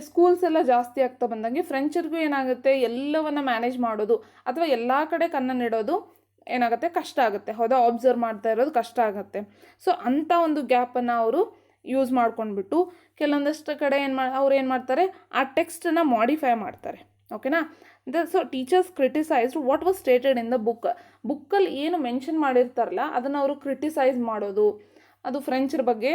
ಸ್ಕೂಲ್ಸ್ ಎಲ್ಲ ಜಾಸ್ತಿ ಆಗ್ತಾ ಬಂದಂಗೆ ಫ್ರೆಂಚರಿಗೂ ಏನಾಗುತ್ತೆ, ಎಲ್ಲವನ್ನು ಮ್ಯಾನೇಜ್ ಮಾಡೋದು ಅಥವಾ ಎಲ್ಲ ಕಡೆ ಕಣ್ಣನ್ನಿಡೋದು ಏನಾಗುತ್ತೆ, ಕಷ್ಟ ಆಗುತ್ತೆ. ಹೌದಾ, ಅಬ್ಸರ್ವ್ ಮಾಡ್ತಾ ಇರೋದು ಕಷ್ಟ ಆಗುತ್ತೆ. ಸೊ ಅಂಥ ಒಂದು ಗ್ಯಾಪನ್ನು ಅವರು ಯೂಸ್ ಮಾಡ್ಕೊಂಡ್ಬಿಟ್ಟು ಕೆಲವೊಂದಷ್ಟು ಕಡೆ ಅವ್ರು ಏನು ಮಾಡ್ತಾರೆ, ಆ ಟೆಕ್ಸ್ಟನ್ನು ಮಾಡಿಫೈ ಮಾಡ್ತಾರೆ. ಓಕೆನಾ. So teachers criticised what was stated in the ಬುಕ್ಕಲ್ಲಿ ಏನು ಮೆನ್ಷನ್ ಮಾಡಿರ್ತಾರಲ್ಲ ಅದನ್ನು ಅವರು ಕ್ರಿಟಿಸೈಸ್ ಮಾಡೋದು. ಅದು ಫ್ರೆಂಚರ್ ಬಗ್ಗೆ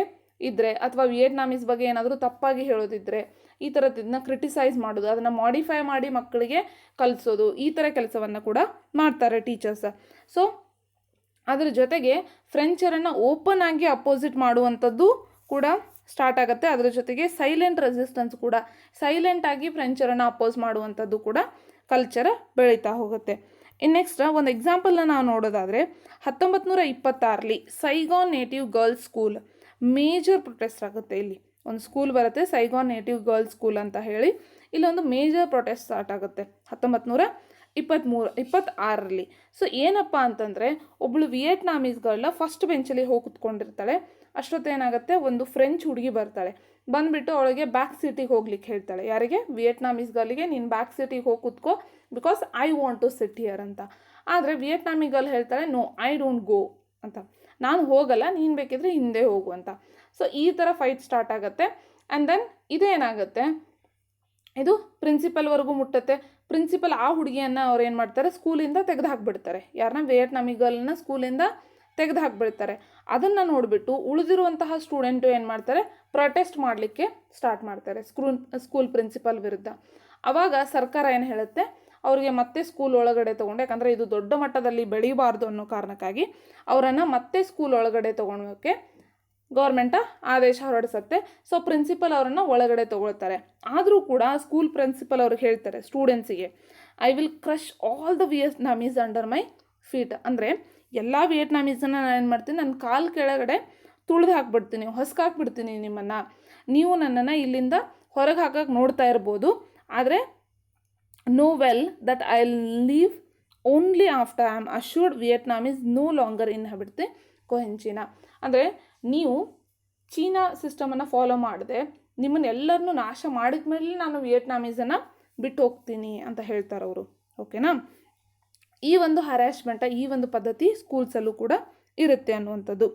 ಇದ್ದರೆ ಅಥವಾ ವಿಯೆಟ್ನಾಮೀಸ್ ಬಗ್ಗೆ ಏನಾದರೂ ತಪ್ಪಾಗಿ ಹೇಳೋದಿದ್ದರೆ ಈ ಥರದ್ದನ್ನ ಕ್ರಿಟಿಸೈಸ್ ಮಾಡೋದು, ಅದನ್ನು ಮಾಡಿಫೈ ಮಾಡಿ ಮಕ್ಕಳಿಗೆ ಕಲಿಸೋದು, ಈ ಥರ ಕೆಲಸವನ್ನು ಕೂಡ ಮಾಡ್ತಾರೆ ಟೀಚರ್ಸ್. ಸೊ ಅದರ ಜೊತೆಗೆ ಫ್ರೆಂಚರನ್ನು ಓಪನ್ ಆಗಿ ಅಪೋಸಿಟ್ ಮಾಡುವಂಥದ್ದು ಕೂಡ ಸ್ಟಾರ್ಟ್ ಆಗುತ್ತೆ. ಅದರ ಜೊತೆಗೆ ಸೈಲೆಂಟ್ ರೆಸಿಸ್ಟೆನ್ಸ್ ಕೂಡ, ಸೈಲೆಂಟಾಗಿ ಫ್ರೆಂಚರನ್ನು ಅಪೋಸ್ ಮಾಡುವಂಥದ್ದು ಕೂಡ ಕಲ್ಚರ್ ಬೆಳೀತಾ ಹೋಗುತ್ತೆ. ಇನ್ನು ನೆಕ್ಸ್ಟ್ ಒಂದು ಎಕ್ಸಾಂಪಲ್ನ ನಾವು ನೋಡೋದಾದರೆ 1926ರಲ್ಲಿ Saigon native girls school major protest ಆಗುತ್ತೆ. ಇಲ್ಲಿ ಒಂದು ಸ್ಕೂಲ್ ಬರುತ್ತೆ, ಸೈಗಾನ್ ನೇಟಿವ್ ಗರ್ಲ್ಸ್ ಸ್ಕೂಲ್ ಅಂತ ಹೇಳಿ. ಇಲ್ಲೊಂದು ಮೇಜರ್ ಪ್ರೊಟೆಸ್ಟ್ ಸ್ಟಾರ್ಟ್ ಆಗುತ್ತೆ 1926ರಲ್ಲಿ. ಸೊ ಏನಪ್ಪ ಅಂತಂದರೆ, ಒಬ್ಬಳು ವಿಯೆಟ್ನಾಮೀಸ್ ಗರ್ಲ ಫಸ್ಟ್ ಬೆಂಚಲ್ಲಿ ಹೋಗಿ ಕುತ್ಕೊಂಡಿರ್ತಾಳೆ. ಅಷ್ಟೊತ್ತೇನಾಗುತ್ತೆ, ಒಂದು ಫ್ರೆಂಚ್ ಹುಡುಗಿ ಬರ್ತಾಳೆ, ಬಂದುಬಿಟ್ಟು ಅವಳಿಗೆ ಬ್ಯಾಕ್ ಸೀಟಿಗೆ ಹೋಗ್ಲಿಕ್ಕೆ ಹೇಳ್ತಾಳೆ. ಯಾರಿಗೆ, ವಿಯೆಟ್ನಾಮೀಸ್ ಗರ್ಲಿಗೆ, ನೀನು ಬ್ಯಾಕ್ ಸೀಟಿಗೆ ಹೋಗಿ ಕೂತ್ಕೋ because I want to sit here ಅಂತ. ಆದರೆ ವಿಯೆಟ್ನಾಮಿ ಗರ್ಲ್ ಹೇಳ್ತಾಳೆ, ನೋ ಐ ಡೋಂಟ್ ಗೋ ಅಂತ, ನಾನು ಹೋಗಲ್ಲ, ನೀನು ಬೇಕಿದ್ರೆ ಹಿಂದೆ ಹೋಗು ಅಂತ. ಸೊ ಈ ಥರ ಫೈಟ್ ಸ್ಟಾರ್ಟ್ ಆಗುತ್ತೆ. ಆ್ಯಂಡ್ ದೆನ್ ಇದೇನಾಗುತ್ತೆ, ಇದು ಪ್ರಿನ್ಸಿಪಲ್ವರೆಗೂ ಮುಟ್ಟುತ್ತೆ. ಪ್ರಿನ್ಸಿಪಲ್ ಆ ಹುಡುಗಿಯನ್ನು ಅವ್ರು ಏನು ಮಾಡ್ತಾರೆ, ಸ್ಕೂಲಿಂದ ತೆಗೆದು ಹಾಕಿಬಿಡ್ತಾರೆ. ಯಾರನ್ನ, ವಿಯೆಟ್ನಾಮಿ ಗರ್ಲ್ನ ಸ್ಕೂಲಿಂದ ತೆಗೆದು ಹಾಕಿಬಿಡ್ತಾರೆ. ಅದನ್ನು ನೋಡಿಬಿಟ್ಟು ಉಳಿದಿರುವಂತಹ ಸ್ಟೂಡೆಂಟು ಏನು ಮಾಡ್ತಾರೆ, ಪ್ರೊಟೆಸ್ಟ್ ಮಾಡಲಿಕ್ಕೆ ಸ್ಟಾರ್ಟ್ ಮಾಡ್ತಾರೆ ಸ್ಕೂಲ್ ಪ್ರಿನ್ಸಿಪಲ್ ವಿರುದ್ಧ. ಆವಾಗ ಸರ್ಕಾರ ಏನು ಹೇಳುತ್ತೆ, ಅವರಿಗೆ ಮತ್ತೆ ಸ್ಕೂಲ್ ಒಳಗಡೆ ತೊಗೊಂಡು, ಯಾಕಂದರೆ ಇದು ದೊಡ್ಡ ಮಟ್ಟದಲ್ಲಿ ಬೆಳೀಬಾರ್ದು ಅನ್ನೋ ಕಾರಣಕ್ಕಾಗಿ ಅವರನ್ನು ಮತ್ತೆ ಸ್ಕೂಲ್ ಒಳಗಡೆ ತೊಗೊಳೋಕ್ಕೆ ಗೌರ್ಮೆಂಟ ಆದೇಶ ಹೊರಡಿಸುತ್ತೆ. ಸೊ ಪ್ರಿನ್ಸಿಪಲ್ ಅವರನ್ನು ಒಳಗಡೆ ತೊಗೊಳ್ತಾರೆ. ಆದರೂ ಕೂಡ ಸ್ಕೂಲ್ ಪ್ರಿನ್ಸಿಪಲ್ ಅವ್ರಿಗೆ ಹೇಳ್ತಾರೆ ಸ್ಟೂಡೆಂಟ್ಸಿಗೆ, I will crush all the Vietnamese under my feet. ಅಂದರೆ ಎಲ್ಲ ವಿಯೆಟ್ನಾಮೀಸನ್ನು ನಾನು ಏನು ಮಾಡ್ತೀನಿ, ನನ್ನ ಕಾಲು ಕೆಳಗಡೆ ತುಳಿದು ಹಾಕ್ಬಿಡ್ತೀನಿ, ಹೊಸ್ಕಾಕ್ಬಿಡ್ತೀನಿ ನಿಮ್ಮನ್ನು. ನೀವು ನನ್ನನ್ನು ಇಲ್ಲಿಂದ ಹೊರಗೆ ಹಾಕಕ್ಕೆ ನೋಡ್ತಾ ಇರ್ಬೋದು, ಆದರೆ no well that I leave only after I am assured Vietnam is no longer inhabit the Cochinchina. ಅಂದರೆ ನೀವು ಚೀನಾ ಸಿಸ್ಟಮನ್ನು ಫಾಲೋ ಮಾಡದೆ ನಿಮ್ಮನ್ನೆಲ್ಲರನ್ನೂ ನಾಶ ಮಾಡಿದ ಮೇಲೆ ನಾನು ವಿಯೆಟ್ನಾಮೀಸನ್ನು ಬಿಟ್ಟು ಹೋಗ್ತೀನಿ ಅಂತ ಹೇಳ್ತಾರೆ ಅವರು. ಓಕೆನಾ. ಈ ಒಂದು ಹ್ಯಾರಾಸ್ಮೆಂಟ, ಈ ಒಂದು ಪದ್ಧತಿ ಸ್ಕೂಲ್ಸಲ್ಲೂ ಕೂಡ ಇರುತ್ತೆ ಅನ್ನುವಂಥದ್ದು.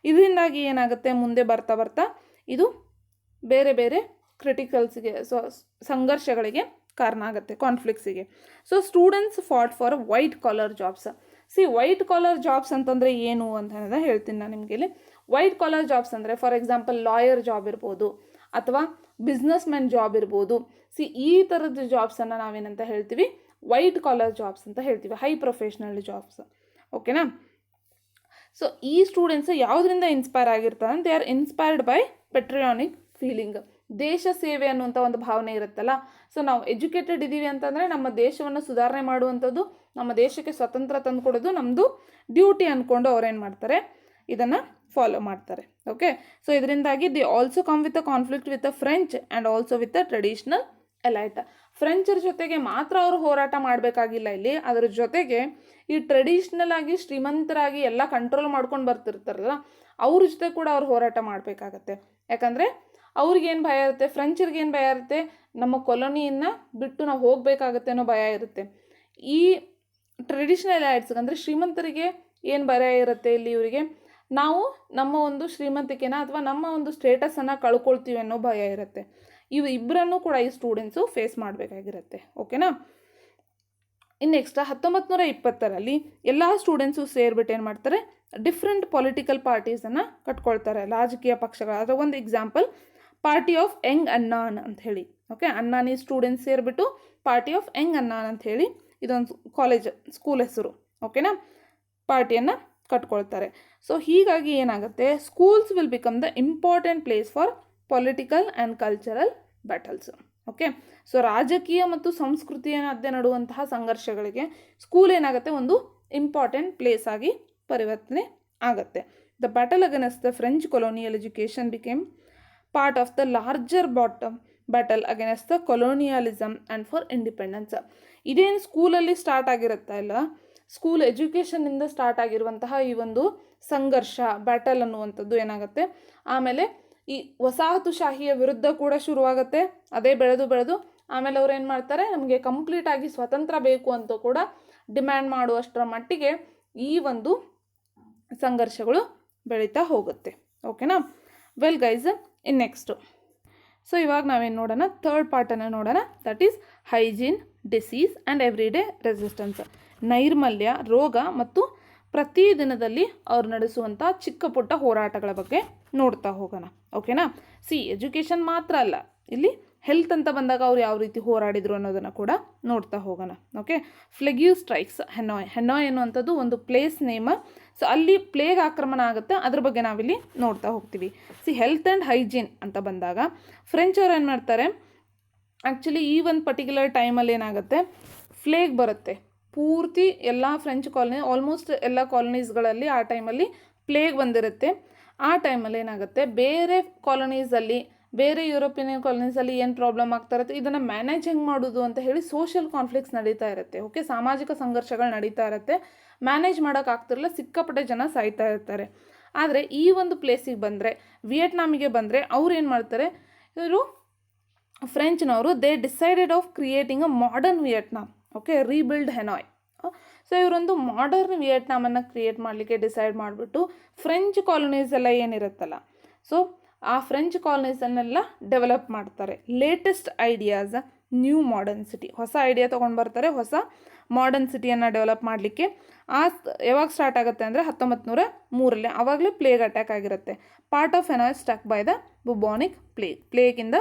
ಇದರಿಂದಾಗಿ ಏನಾಗುತ್ತೆ, ಮುಂದೆ ಬರ್ತಾ ಬರ್ತಾ ಇದು ಬೇರೆ ಬೇರೆ ಕ್ರಿಟಿಕಲ್ಸ್ಗೆ, ಸಂಘರ್ಷಗಳಿಗೆ ಕಾರಣ ಆಗುತ್ತೆ ಕಾನ್ಫ್ಲಿಕ್ಟ್ಸಿಗೆ. So students fought for white collar jobs. White collar jobs ಅಂತಂದರೆ ಏನು ಅಂತ ಹೇಳ್ತೀನಿ ನಾನು ನಿಮಗೆ ಇಲ್ಲಿ. ವೈಟ್ ಕಾಲರ್ ಜಾಬ್ಸ್ ಅಂದರೆ ಫಾರ್ ಎಕ್ಸಾಂಪಲ್ ಲಾಯರ್ ಜಾಬ್ ಇರ್ಬೋದು, ಅಥವಾ ಬಿಸ್ನೆಸ್ ಮ್ಯಾನ್ ಜಾಬ್ ಇರ್ಬೋದು. ಈ ಥರದ ಜಾಬ್ಸನ್ನು ನಾವೇನಂತ ಹೇಳ್ತೀವಿ, ವೈಟ್ ಕಾಲರ್ ಜಾಬ್ಸ್ ಅಂತ ಹೇಳ್ತೀವಿ, ಹೈ ಪ್ರೊಫೆಷ್ನಲ್ ಜಾಬ್ಸ್. ಓಕೆನಾ. ಸೊ ಈ ಸ್ಟೂಡೆಂಟ್ಸ್ ಯಾವುದರಿಂದ ಇನ್ಸ್ಪೈರ್ ಆಗಿರ್ತಾರೆ ಅಂತ, they are inspired by patriotic feeling. ದೇಶ ಸೇವೆ ಅನ್ನುವಂಥ ಒಂದು ಭಾವನೆ ಇರುತ್ತಲ್ಲ. ಸೊ ನಾವು ಎಜುಕೇಟೆಡ್ ಇದ್ದೀವಿ ಅಂತಂದರೆ ನಮ್ಮ ದೇಶವನ್ನು ಸುಧಾರಣೆ ಮಾಡುವಂಥದ್ದು, ನಮ್ಮ ದೇಶಕ್ಕೆ ಸ್ವತಂತ್ರ ತಂದುಕೊಡೋದು ನಮ್ಮದು ಡ್ಯೂಟಿ ಅಂದ್ಕೊಂಡು ಅವ್ರೇನು ಮಾಡ್ತಾರೆ, ಇದನ್ನು ಫಾಲೋ ಮಾಡ್ತಾರೆ. ಓಕೆ. ಸೊ ಇದರಿಂದಾಗಿ they also come with a conflict with a French and also with a traditional elite. ಫ್ರೆಂಚರ ಜೊತೆಗೆ ಮಾತ್ರ ಅವರು ಹೋರಾಟ ಮಾಡಬೇಕಾಗಿಲ್ಲ ಇಲ್ಲಿ, ಅದರ ಜೊತೆಗೆ ಈ ಟ್ರೆಡಿಷ್ನಲ್ ಆಗಿ ಶ್ರೀಮಂತರಾಗಿ ಎಲ್ಲ ಕಂಟ್ರೋಲ್ ಮಾಡ್ಕೊಂಡು ಬರ್ತಿರ್ತಾರಲ್ಲ, ಅವ್ರ ಜೊತೆ ಕೂಡ ಅವ್ರು ಹೋರಾಟ ಮಾಡಬೇಕಾಗತ್ತೆ. ಯಾಕಂದರೆ ಅವ್ರಿಗೇನು ಭಯ ಇರುತ್ತೆ, ಫ್ರೆಂಚರಿಗೇನು ಭಯ ಇರುತ್ತೆ, ನಮ್ಮ ಕೊಲೊನಿಯನ್ನು ಬಿಟ್ಟು ನಾವು ಹೋಗಬೇಕಾಗತ್ತೆ ಅನ್ನೋ ಭಯ ಇರುತ್ತೆ. ಈ ಟ್ರೆಡಿಷ್ನಲ್ ಎಲೈಟ್ಸ್ಗೆ ಅಂದರೆ ಶ್ರೀಮಂತರಿಗೆ ಏನು ಭಯ ಇರುತ್ತೆ ಇಲ್ಲಿ, ಇವರಿಗೆ ನಾವು ನಮ್ಮ ಒಂದು ಶ್ರೀಮಂತಿಕೆನ ಅಥವಾ ನಮ್ಮ ಒಂದು ಸ್ಟೇಟಸನ್ನು ಕಳ್ಕೊಳ್ತೀವಿ ಅನ್ನೋ ಭಯ ಇರುತ್ತೆ. ಇವು ಇಬ್ಬರನ್ನು ಕೂಡ ಈ ಸ್ಟೂಡೆಂಟ್ಸು ಫೇಸ್ ಮಾಡಬೇಕಾಗಿರುತ್ತೆ. ಓಕೆನಾ. ಇನ್ನು ನೆಕ್ಸ್ಟ್ 1920ರಲ್ಲಿ ಎಲ್ಲ ಸ್ಟೂಡೆಂಟ್ಸು ಸೇರಿಬಿಟ್ಟು ಏನು ಮಾಡ್ತಾರೆ, ಡಿಫ್ರೆಂಟ್ ಪೊಲಿಟಿಕಲ್ ಪಾರ್ಟೀಸನ್ನು ಕಟ್ಕೊಳ್ತಾರೆ, ರಾಜಕೀಯ ಪಕ್ಷಗಳು. ಅದರ ಒಂದು example party of young Annam ಅಂತ ಹೇಳಿ. ಓಕೆ. ಅಣ್ಣಾನಿ ಸ್ಟೂಡೆಂಟ್ಸ್ ಸೇರಿಬಿಟ್ಟು ಪಾರ್ಟಿ ಆಫ್ ಯಂಗ್ ಅಣ್ಣಾನ್ ಅಂತ ಹೇಳಿ ಇದೊಂದು ಸ್ಕೂಲ್ ಹೆಸರು. ಓಕೆನಾ. ಪಾರ್ಟಿಯನ್ನು ಕಟ್ಕೊಳ್ತಾರೆ. ಸೊ ಹೀಗಾಗಿ ಏನಾಗುತ್ತೆ, schools will become the important place for political and cultural battles. Okay. So ರಾಜಕೀಯ ಮತ್ತು ಸಂಸ್ಕೃತಿಯ ಮಧ್ಯೆ ನಡುವಂತಹ ಸಂಘರ್ಷಗಳಿಗೆ ಸ್ಕೂಲ್ ಏನಾಗುತ್ತೆ, ಒಂದು ಇಂಪಾರ್ಟೆಂಟ್ ಪ್ಲೇಸ್ ಆಗಿ ಪರಿವರ್ತನೆ ಆಗುತ್ತೆ. The battle against the French colonial education became part of the larger battle against the colonialism and for independence. ಇದೇನು ಸ್ಕೂಲಲ್ಲಿ ಸ್ಟಾರ್ಟ್ ಆಗಿರುತ್ತೆ ಅಲ್ಲ, ಸ್ಕೂಲ್ ಎಜುಕೇಷನ್ನಿಂದ ಸ್ಟಾರ್ಟ್ ಆಗಿರುವಂತಹ ಈ ಒಂದು ಸಂಘರ್ಷ, ಬ್ಯಾಟಲ್ ಅನ್ನುವಂಥದ್ದು ಏನಾಗುತ್ತೆ, ಆಮೇಲೆ ಈ ವಸಾಹತುಶಾಹಿಯ ವಿರುದ್ಧ ಕೂಡ ಶುರುವಾಗುತ್ತೆ. ಅದೇ ಬೆಳೆದು ಆಮೇಲೆ ಅವ್ರು ಏನು ಮಾಡ್ತಾರೆ, ನಮಗೆ ಕಂಪ್ಲೀಟಾಗಿ ಸ್ವತಂತ್ರ ಬೇಕು ಅಂತ ಕೂಡ ಡಿಮ್ಯಾಂಡ್ ಮಾಡುವಷ್ಟರ ಮಟ್ಟಿಗೆ ಈ ಒಂದು ಸಂಘರ್ಷಗಳು ಬೆಳೀತಾ ಹೋಗುತ್ತೆ. ಓಕೆನಾ. ವೆಲ್ ಗೈಸ್, ಇನ್ ನೆಕ್ಸ್ಟು ಸೊ ಇವಾಗ ನಾವೇನು ನೋಡೋಣ, ಥರ್ಡ್ ಪಾರ್ಟನ್ನು ನೋಡೋಣ. That is hygiene, disease and everyday resistance. ನೈರ್ಮಲ್ಯ, ರೋಗ ಮತ್ತು ಪ್ರತಿದಿನದಲ್ಲಿ ಅವ್ರು ನಡೆಸುವಂಥ ಚಿಕ್ಕ ಪುಟ್ಟ ಹೋರಾಟಗಳ ಬಗ್ಗೆ ನೋಡ್ತಾ ಹೋಗೋಣ. ಓಕೆನಾ. ಎಜುಕೇಷನ್ ಮಾತ್ರ ಅಲ್ಲ, ಇಲ್ಲಿ ಹೆಲ್ತ್ ಅಂತ ಬಂದಾಗ ಅವ್ರು ಯಾವ ರೀತಿ ಹೋರಾಡಿದ್ರು ಅನ್ನೋದನ್ನು ಕೂಡ ನೋಡ್ತಾ ಹೋಗೋಣ. ಓಕೆ. ಫ್ಲೆಗ್ಯೂ ಸ್ಟ್ರೈಕ್ಸ್ ಹೆನಾಯ್ ಅನ್ನುವಂಥದ್ದು ಒಂದು ಪ್ಲೇಸ್ ನೇಮ್. ಸೊ ಅಲ್ಲಿ ಪ್ಲೇಗ್ ಆಕ್ರಮಣ ಆಗುತ್ತೆ, ಅದ್ರ ಬಗ್ಗೆ ನಾವಿಲ್ಲಿ ನೋಡ್ತಾ ಹೋಗ್ತೀವಿ. ಹೆಲ್ತ್ ಆ್ಯಂಡ್ ಹೈಜೀನ್ ಅಂತ ಬಂದಾಗ ಫ್ರೆಂಚ್ ಅವ್ರು ಏನು ಮಾಡ್ತಾರೆ, ಆ್ಯಕ್ಚುಲಿ ಈ ಒಂದು ಪರ್ಟಿಕ್ಯುಲರ್ ಟೈಮಲ್ಲಿ ಏನಾಗುತ್ತೆ, ಫ್ಲೇಗ್ ಬರುತ್ತೆ ಪೂರ್ತಿ ಎಲ್ಲ ಫ್ರೆಂಚ್ ಕಾಲನಿ, ಆಲ್ಮೋಸ್ಟ್ ಎಲ್ಲ ಕಾಲನೀಸ್ಗಳಲ್ಲಿ ಆ ಟೈಮಲ್ಲಿ ಪ್ಲೇಗ್ ಬಂದಿರುತ್ತೆ. ಆ ಟೈಮಲ್ಲಿ ಏನಾಗುತ್ತೆ, ಬೇರೆ ಕಾಲನೀಸಲ್ಲಿ, ಬೇರೆ ಯುರೋಪಿಯನ್ ಕಾಲನೀಸಲ್ಲಿ ಏನು ಪ್ರಾಬ್ಲಮ್ ಆಗ್ತಾ ಇರುತ್ತೆ, ಇದನ್ನು ಮ್ಯಾನೇಜ್ ಹೆಂಗೆ ಮಾಡೋದು ಅಂತ ಹೇಳಿ ಸೋಷಿಯಲ್ ಕಾನ್ಫ್ಲಿಕ್ಟ್ಸ್ ನಡೀತಾ ಇರುತ್ತೆ. ಓಕೆ. ಸಾಮಾಜಿಕ ಸಂಘರ್ಷಗಳು ನಡೀತಾ ಇರುತ್ತೆ. ಮ್ಯಾನೇಜ್ ಮಾಡೋಕ್ಕಾಗ್ತಿರಲ್ಲ, ಸಿಕ್ಕಾಪಟ್ಟೆ ಜನ ಸಾಯ್ತಾ ಇರ್ತಾರೆ. ಆದರೆ ಈ ಒಂದು ಪ್ಲೇಸಿಗೆ ಬಂದರೆ, ವಿಯೆಟ್ನಾಮಿಗೆ ಬಂದರೆ ಅವ್ರು ಏನು ಮಾಡ್ತಾರೆ, ಇವರು ಫ್ರೆಂಚ್ನವರು they decided of creating a modern Vietnam. Okay. Rebuild Hanoi. So ಇವರೊಂದು ಮಾಡರ್ನ್ ವಿಯೆಟ್ನಾಮನ್ನು ಕ್ರಿಯೇಟ್ ಮಾಡಲಿಕ್ಕೆ ಡಿಸೈಡ್ ಮಾಡಿಬಿಟ್ಟು ಫ್ರೆಂಚ್ ಕಾಲನೀಸ್ ಎಲ್ಲ ಏನಿರುತ್ತಲ್ಲ, ಸೊ ಆ ಫ್ರೆಂಚ್ ಕಾಲನೀಸನ್ನೆಲ್ಲ ಡೆವಲಪ್ ಮಾಡ್ತಾರೆ. Latest ideas, new modern city, ಹೊಸ ಐಡಿಯಾ ತೊಗೊಂಡು ಬರ್ತಾರೆ, ಹೊಸ ಮಾಡರ್ನ್ ಸಿಟಿಯನ್ನು ಡೆವಲಪ್ ಮಾಡಲಿಕ್ಕೆ. ಯಾವಾಗ ಸ್ಟಾರ್ಟ್ ಆಗುತ್ತೆ ಅಂದರೆ 1903. ಆವಾಗಲೇ ಪ್ಲೇಗ್ ಅಟ್ಯಾಕ್ ಆಗಿರುತ್ತೆ. Part of Hanoi struck by the bubonic ಪ್ಲೇಗಿಂದ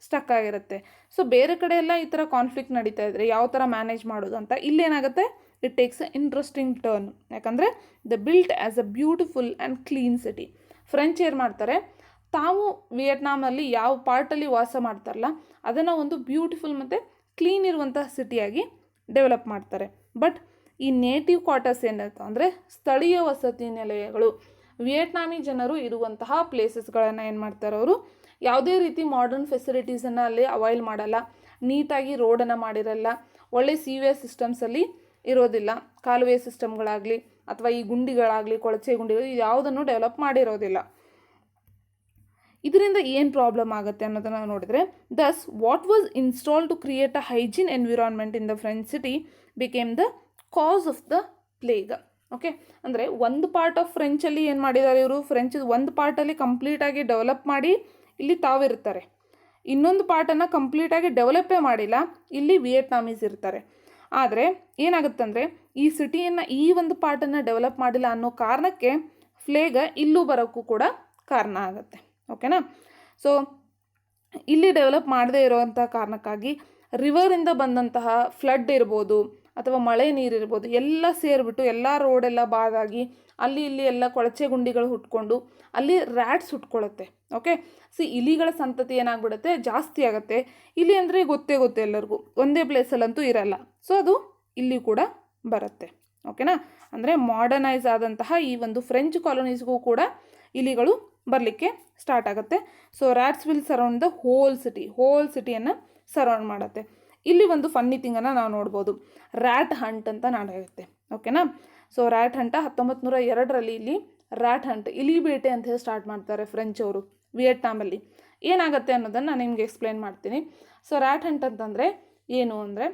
ಸ್ಟಕ್ ಆಗಿರುತ್ತೆ. ಸೊ ಬೇರೆ ಕಡೆ ಎಲ್ಲ ಈ ಥರ ಕಾನ್ಫ್ಲಿಕ್ಟ್ ನಡೀತಾ ಇದ್ರೆ ಯಾವ ಥರ ಮ್ಯಾನೇಜ್ ಮಾಡೋದು ಅಂತ, ಇಲ್ಲೇನಾಗುತ್ತೆ, it takes a interesting turn. ಯಾಕಂದರೆ the built as a beautiful and clean city. French ಏನು ಮಾಡ್ತಾರೆ, ತಾವು ವಿಯೆಟ್ನಾಮಲ್ಲಿ ಯಾವ ಪಾರ್ಟಲ್ಲಿ ವಾಸ ಮಾಡ್ತಾರಲ್ಲ ಅದನ್ನು ಒಂದು ಬ್ಯೂಟಿಫುಲ್ ಮತ್ತು ಕ್ಲೀನ್ ಇರುವಂತಹ ಸಿಟಿಯಾಗಿ ಡೆವಲಪ್ ಮಾಡ್ತಾರೆ. ಬಟ್ ಈ ನೇಟಿವ್ ಕ್ವಾರ್ಟರ್ಸ್ ಏನಿರುತ್ತೆ ಅಂದರೆ ಸ್ಥಳೀಯ ವಸತಿ ನಿಲಯಗಳು, ವಿಯೆಟ್ನಾಮಿ ಜನರು ಇರುವಂತಹ ಪ್ಲೇಸಸ್ಗಳನ್ನು ಏನು ಮಾಡ್ತಾರೆ, ಅವರು ಯಾವುದೇ ರೀತಿ ಮಾಡರ್ನ್ ಫೆಸಿಲಿಟೀಸನ್ನು ಅಲ್ಲಿ ಅವೈಲ್ ಮಾಡಲ್ಲ, ನೀಟಾಗಿ ರೋಡನ್ನು ಮಾಡಿರಲ್ಲ, ಒಳ್ಳೆ ಸಿವೇಜ್ ಸಿಸ್ಟಮ್ಸಲ್ಲಿ ಇರೋದಿಲ್ಲ, ಕಾಲುವೆ ಸಿಸ್ಟಮ್ಗಳಾಗಲಿ ಅಥವಾ ಈ ಗುಂಡಿಗಳಾಗಲಿ, ಕೊಳಚೆ ಗುಂಡಿಗಳು ಯಾವುದನ್ನು ಡೆವಲಪ್ ಮಾಡಿರೋದಿಲ್ಲ. ಇದರಿಂದ ಏನು ಪ್ರಾಬ್ಲಮ್ ಆಗುತ್ತೆ ಅನ್ನೋದನ್ನು ನೋಡಿದರೆ, thus what was install to create a hygiene environment in the French city became the cause of the plague. Okay. ಅಂದರೆ ಒಂದು ಪಾರ್ಟ್ ಆಫ್ ಫ್ರೆಂಚಲ್ಲಿ ಏನು ಮಾಡಿದ್ದಾರೆ ಇವರು, ಫ್ರೆಂಚ್ ಒಂದು ಪಾರ್ಟಲ್ಲಿ ಕಂಪ್ಲೀಟಾಗಿ ಡೆವಲಪ್ ಮಾಡಿ ಇಲ್ಲಿ ತಾವಿರ್ತಾರೆ, ಇನ್ನೊಂದು ಪಾರ್ಟನ್ನು ಕಂಪ್ಲೀಟಾಗಿ ಡೆವಲಪೇ ಮಾಡಿಲ್ಲ, ಇಲ್ಲಿ ವಿಯೆಟ್ನಾಮೀಸ್ ಇರ್ತಾರೆ. ಆದರೆ ಏನಾಗುತ್ತಂದರೆ ಈ ಸಿಟಿಯನ್ನು ಈ ಒಂದು ಪಾರ್ಟನ್ನು ಡೆವಲಪ್ ಮಾಡಿಲ್ಲ ಅನ್ನೋ ಕಾರಣಕ್ಕೆ ಫ್ಲೇಗ ಇಲ್ಲೂ ಬರೋಕ್ಕೂ ಕೂಡ ಕಾರಣ ಆಗುತ್ತೆ. ಓಕೆನಾ. ಸೊ ಇಲ್ಲಿ ಡೆವಲಪ್ ಮಾಡದೇ ಇರೋವಂಥ ಕಾರಣಕ್ಕಾಗಿ ರಿವರಿಂದ ಬಂದಂತಹ ಫ್ಲಡ್ ಇರ್ಬೋದು ಅಥವಾ ಮಳೆ ನೀರಿರ್ಬೋದು ಎಲ್ಲ ಸೇರಿಬಿಟ್ಟು ಎಲ್ಲ ರೋಡೆಲ್ಲ ಬಾದಾಗಿ ಅಲ್ಲಿ ಇಲ್ಲಿ ಎಲ್ಲ ಕೊಳಚೆ ಗುಂಡಿಗಳು ಹುಟ್ಕೊಂಡು ಅಲ್ಲಿ ರ್ಯಾಟ್ಸ್ ಹುಟ್ಕೊಳ್ಳುತ್ತೆ. ಓಕೆ. ಇಲಿಗಳ ಸಂತತಿ ಏನಾಗ್ಬಿಡುತ್ತೆ, ಜಾಸ್ತಿ ಆಗುತ್ತೆ. ಇಲಿ ಅಂದರೆ ಗೊತ್ತೇ ಎಲ್ಲರಿಗೂ, ಒಂದೇ ಪ್ಲೇಸಲ್ಲಂತೂ ಇರಲ್ಲ. ಸೊ ಅದು ಇಲ್ಲಿ ಕೂಡ ಬರುತ್ತೆ. ಓಕೆನಾ. ಅಂದರೆ ಮಾಡರ್ನೈಸ್ ಆದಂತಹ ಈ ಒಂದು ಫ್ರೆಂಚ್ ಕಾಲೋನೀಸ್ಗೂ ಕೂಡ ಇಲಿಗಳು ಬರಲಿಕ್ಕೆ ಸ್ಟಾರ್ಟ್ ಆಗುತ್ತೆ. So rats will surround the whole ಸಿಟಿಯನ್ನು ಸರೌಂಡ್ ಮಾಡುತ್ತೆ. ಇಲ್ಲಿ ಒಂದು ಫನ್ನಿ ಥಿಂಗನ್ನು ನಾವು ನೋಡ್ಬೋದು, ರ್ಯಾಟ್ ಹಂಟ್ ಅಂತ ನಡೆಯುತ್ತೆ. ಓಕೆನಾ. ಸೊ ರ್ಯಾಟ್ ಹಂಟ 1902ರಲ್ಲಿ ಇಲ್ಲಿ ರ್ಯಾಟ್ ಹಂಟ್, ಇಲಿ ಬೇಟೆ ಅಂತ ಹೇಳಿ ಸ್ಟಾರ್ಟ್ ಮಾಡ್ತಾರೆ ಫ್ರೆಂಚ್ ಅವರು ವಿಯೆಟ್ನಾಮಲ್ಲಿ. ಏನಾಗುತ್ತೆ ಅನ್ನೋದನ್ನು ನಾನು ನಿಮಗೆ ಎಕ್ಸ್ಪ್ಲೇನ್ ಮಾಡ್ತೀನಿ. ಸೊ ರ್ಯಾಟ್ ಹಂಟ್ ಅಂತಂದರೆ ಏನು ಅಂದರೆ,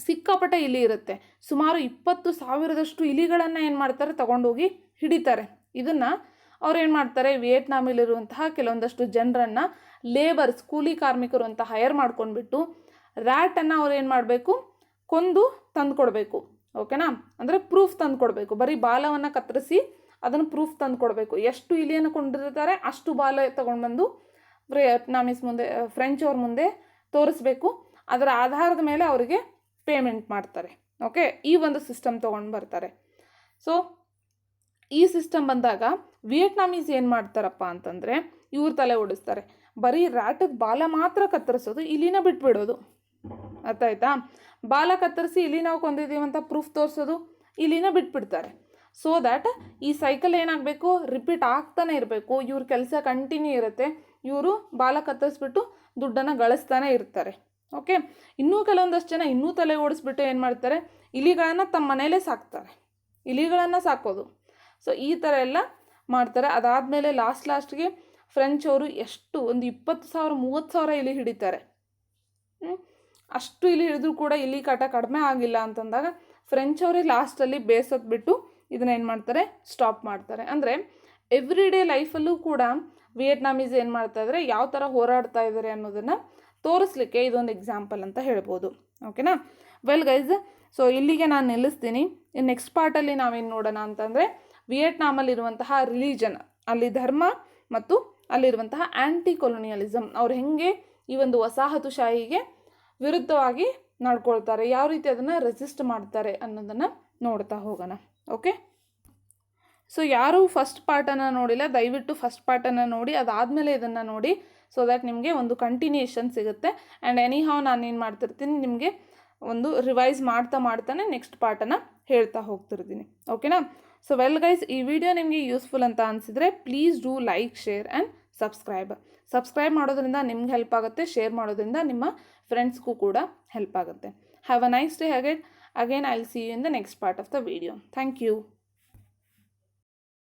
ಸಿಕ್ಕಾಪಟ್ಟೆ ಇಲಿ ಇರುತ್ತೆ. ಸುಮಾರು 20,000ದಷ್ಟು ಇಲಿಗಳನ್ನು ಏನು ಮಾಡ್ತಾರೆ, ತಗೊಂಡೋಗಿ ಹಿಡಿತಾರೆ. ಇದನ್ನು ಅವ್ರು ಏನು ಮಾಡ್ತಾರೆ, ವಿಯೆಟ್ನಾಮಲ್ಲಿರುವಂತಹ ಕೆಲವೊಂದಷ್ಟು ಜನರನ್ನು ಲೇಬರ್ಸ್, ಕೂಲಿ ಕಾರ್ಮಿಕರು ಅಂತ ಹೈರ್ ಮಾಡ್ಕೊಂಡ್ಬಿಟ್ಟು ರ್ಯಾಟನ್ನು ಅವ್ರು ಏನು ಮಾಡಬೇಕು, ಕೊಂದು ತಂದು ಕೊಡಬೇಕು. ಓಕೆನಾ. ಅಂದರೆ ಪ್ರೂಫ್ ತಂದು ಕೊಡಬೇಕು. ಬರೀ ಬಾಲವನ್ನು ಕತ್ತರಿಸಿ ಅದನ್ನು ಪ್ರೂಫ್ ತಂದು ಕೊಡಬೇಕು. ಎಷ್ಟು ಇಲಿಯನ್ನು ಕೊಂಡಿರ್ತಾರೆ ಅಷ್ಟು ಬಾಲ ತೊಗೊಂಡು ಬಂದು ವಿಯೆಟ್ನಾಮೀಸ್ ಮುಂದೆ, ಫ್ರೆಂಚ್ ಅವ್ರ ಮುಂದೆ ತೋರಿಸ್ಬೇಕು. ಅದರ ಆಧಾರದ ಮೇಲೆ ಅವರಿಗೆ ಪೇಮೆಂಟ್ ಮಾಡ್ತಾರೆ. ಓಕೆ. ಈ ಒಂದು ಸಿಸ್ಟಮ್ ತೊಗೊಂಡು ಬರ್ತಾರೆ. ಸೊ ಈ ಸಿಸ್ಟಮ್ ಬಂದಾಗ ವಿಯೆಟ್ನಾಮೀಸ್ ಏನು ಮಾಡ್ತಾರಪ್ಪ ಅಂತಂದರೆ, ಇವ್ರ ತಲೆ ಓಡಿಸ್ತಾರೆ. ಬರೀ ರ್ಯಾಟದ ಬಾಲ ಮಾತ್ರ ಕತ್ತರಿಸೋದು, ಇಲಿನ ಬಿಟ್ಬಿಡೋದು. ಅರ್ಥ ಆಯ್ತಾ. ಬಾಲ ಕತ್ತರಿಸಿ ಇಲ್ಲಿ ನಾವು ಕೊಂದಿದ್ದೀವಿ ಅಂತ ಪ್ರೂಫ್ ತೋರಿಸೋದು, ಇಲ್ಲಿನ ಬಿಟ್ಬಿಡ್ತಾರೆ. ಸೊ ದ್ಯಾಟ್ ಈ ಸೈಕಲ್ ಏನಾಗಬೇಕು, ರಿಪೀಟ್ ಆಗ್ತಾನೆ ಇರಬೇಕು. ಇವ್ರ ಕೆಲಸ ಕಂಟಿನ್ಯೂ ಇರುತ್ತೆ. ಇವರು ಬಾಲ ಕತ್ತರಿಸ್ಬಿಟ್ಟು ದುಡ್ಡನ್ನು ಗಳಿಸ್ತಾನೆ ಇರ್ತಾರೆ. ಓಕೆ. ಇನ್ನೂ ಕೆಲವೊಂದಷ್ಟು ಜನ ಇನ್ನೂ ತಲೆ ಓಡಿಸ್ಬಿಟ್ಟು ಏನು ಮಾಡ್ತಾರೆ, ಇಲಿಗಳನ್ನು ತಮ್ಮ ಮನೇಲೇ ಸಾಕ್ತಾರೆ. ಇಲಿಗಳನ್ನು ಸಾಕೋದು. ಸೊ ಈ ಥರ ಎಲ್ಲ ಮಾಡ್ತಾರೆ. ಅದಾದಮೇಲೆ ಲಾಸ್ಟ್ಗೆ ಫ್ರೆಂಚ್ ಅವರು ಎಷ್ಟು ಒಂದು 20,000 30,000 ಇಲಿ ಹಿಡಿತಾರೆ. ಅಷ್ಟು ಇಲಿ ಹಿಡಿದ್ರೂ ಕೂಡ ಇಲಿ ಕಾಟ ಕಡಿಮೆ ಆಗಿಲ್ಲ ಅಂತಂದಾಗ ಫ್ರೆಂಚ್ ಅವರೇ ಲಾಸ್ಟಲ್ಲಿ ಬೇಸತ್ತು ಬಿಟ್ಟು ಇದನ್ನೇನು ಮಾಡ್ತಾರೆ, ಸ್ಟಾಪ್ ಮಾಡ್ತಾರೆ. ಅಂದರೆ ಎವ್ರಿ ಡೇ ಲೈಫಲ್ಲೂ ಕೂಡ ವಿಯೆಟ್ನಾಮೀಸ್ ಏನು ಮಾಡ್ತಾ ಇದ್ದಾರೆ, ಯಾವ ಥರ ಹೋರಾಡ್ತಾ ಇದ್ದಾರೆ ಅನ್ನೋದನ್ನು ತೋರಿಸ್ಲಿಕ್ಕೆ ಇದೊಂದು ಎಕ್ಸಾಂಪಲ್ ಅಂತ ಹೇಳ್ಬೋದು. ಓಕೆನಾ. ವೆಲ್ ಗೈಸ್, ಸೊ ಇಲ್ಲಿಗೆ ನಾನು ನಿಲ್ಲಿಸ್ತೀನಿ. ನೆಕ್ಸ್ಟ್ ಪಾರ್ಟಲ್ಲಿ ನಾವೇನು ನೋಡೋಣ ಅಂತಂದರೆ, ವಿಯೆಟ್ನಾಮಲ್ಲಿರುವಂತಹ ರಿಲಿಜನ್, ಅಲ್ಲಿ ಧರ್ಮ ಮತ್ತು ಅಲ್ಲಿರುವಂತಹ ಆ್ಯಂಟಿ ಕೊಲೋನಿಯಲಿಸಮ್, ಅವ್ರು ಹೇಗೆ ಈ ಒಂದು ವಸಾಹತುಶಾಹಿಗೆ ವಿರುದ್ಧವಾಗಿ ನಡ್ಕೊಳ್ತಾರೆ, ಯಾವ ರೀತಿ ಅದನ್ನು ರೆಸಿಸ್ಟ್ ಮಾಡ್ತಾರೆ ಅನ್ನೋದನ್ನು ನೋಡ್ತಾ ಹೋಗೋಣ. ಓಕೆ. ಸೊ ಯಾರು ಫಸ್ಟ್ ಪಾರ್ಟನ್ನು ನೋಡಿಲ್ಲ, ದಯವಿಟ್ಟು ಫಸ್ಟ್ ಪಾರ್ಟನ್ನು ನೋಡಿ, ಅದಾದಮೇಲೆ ಇದನ್ನು ನೋಡಿ. ಸೊ ದ್ಯಾಟ್ ನಿಮಗೆ ಒಂದು ಕಂಟಿನ್ಯೂಷನ್ ಸಿಗುತ್ತೆ. ಆ್ಯಂಡ್ ಎನಿಹಾವ್ ನಾನು ಏನು ಮಾಡ್ತಿರ್ತೀನಿ, ನಿಮಗೆ ಒಂದು ರಿವೈಸ್ ಮಾಡ್ತಾನೆ ನೆಕ್ಸ್ಟ್ ಪಾರ್ಟನ್ನು ಹೇಳ್ತಾ ಹೋಗ್ತಿರ್ತೀನಿ. ಓಕೆನಾ. ಸೊ ವೆಲ್ ಗೈಸ್, ಈ ವಿಡಿಯೋ ನಿಮಗೆ ಯೂಸ್ಫುಲ್ ಅಂತ ಅನಿಸಿದರೆ please do like, share and subscribe ಮಾಡೋದ್ರಿಂದ ನಿಮ್ಗೆ ಹೆಲ್ಪ್ ಆಗುತ್ತೆ. ಶೇರ್ ಮಾಡೋದ್ರಿಂದ ನಿಮ್ಮ ಫ್ರೆಂಡ್ಸ್ಗೂ ಕೂಡ ಹೆಲ್ಪ್ ಆಗುತ್ತೆ. Have a nice day again. I'll see you in the next part of the video. Thank you.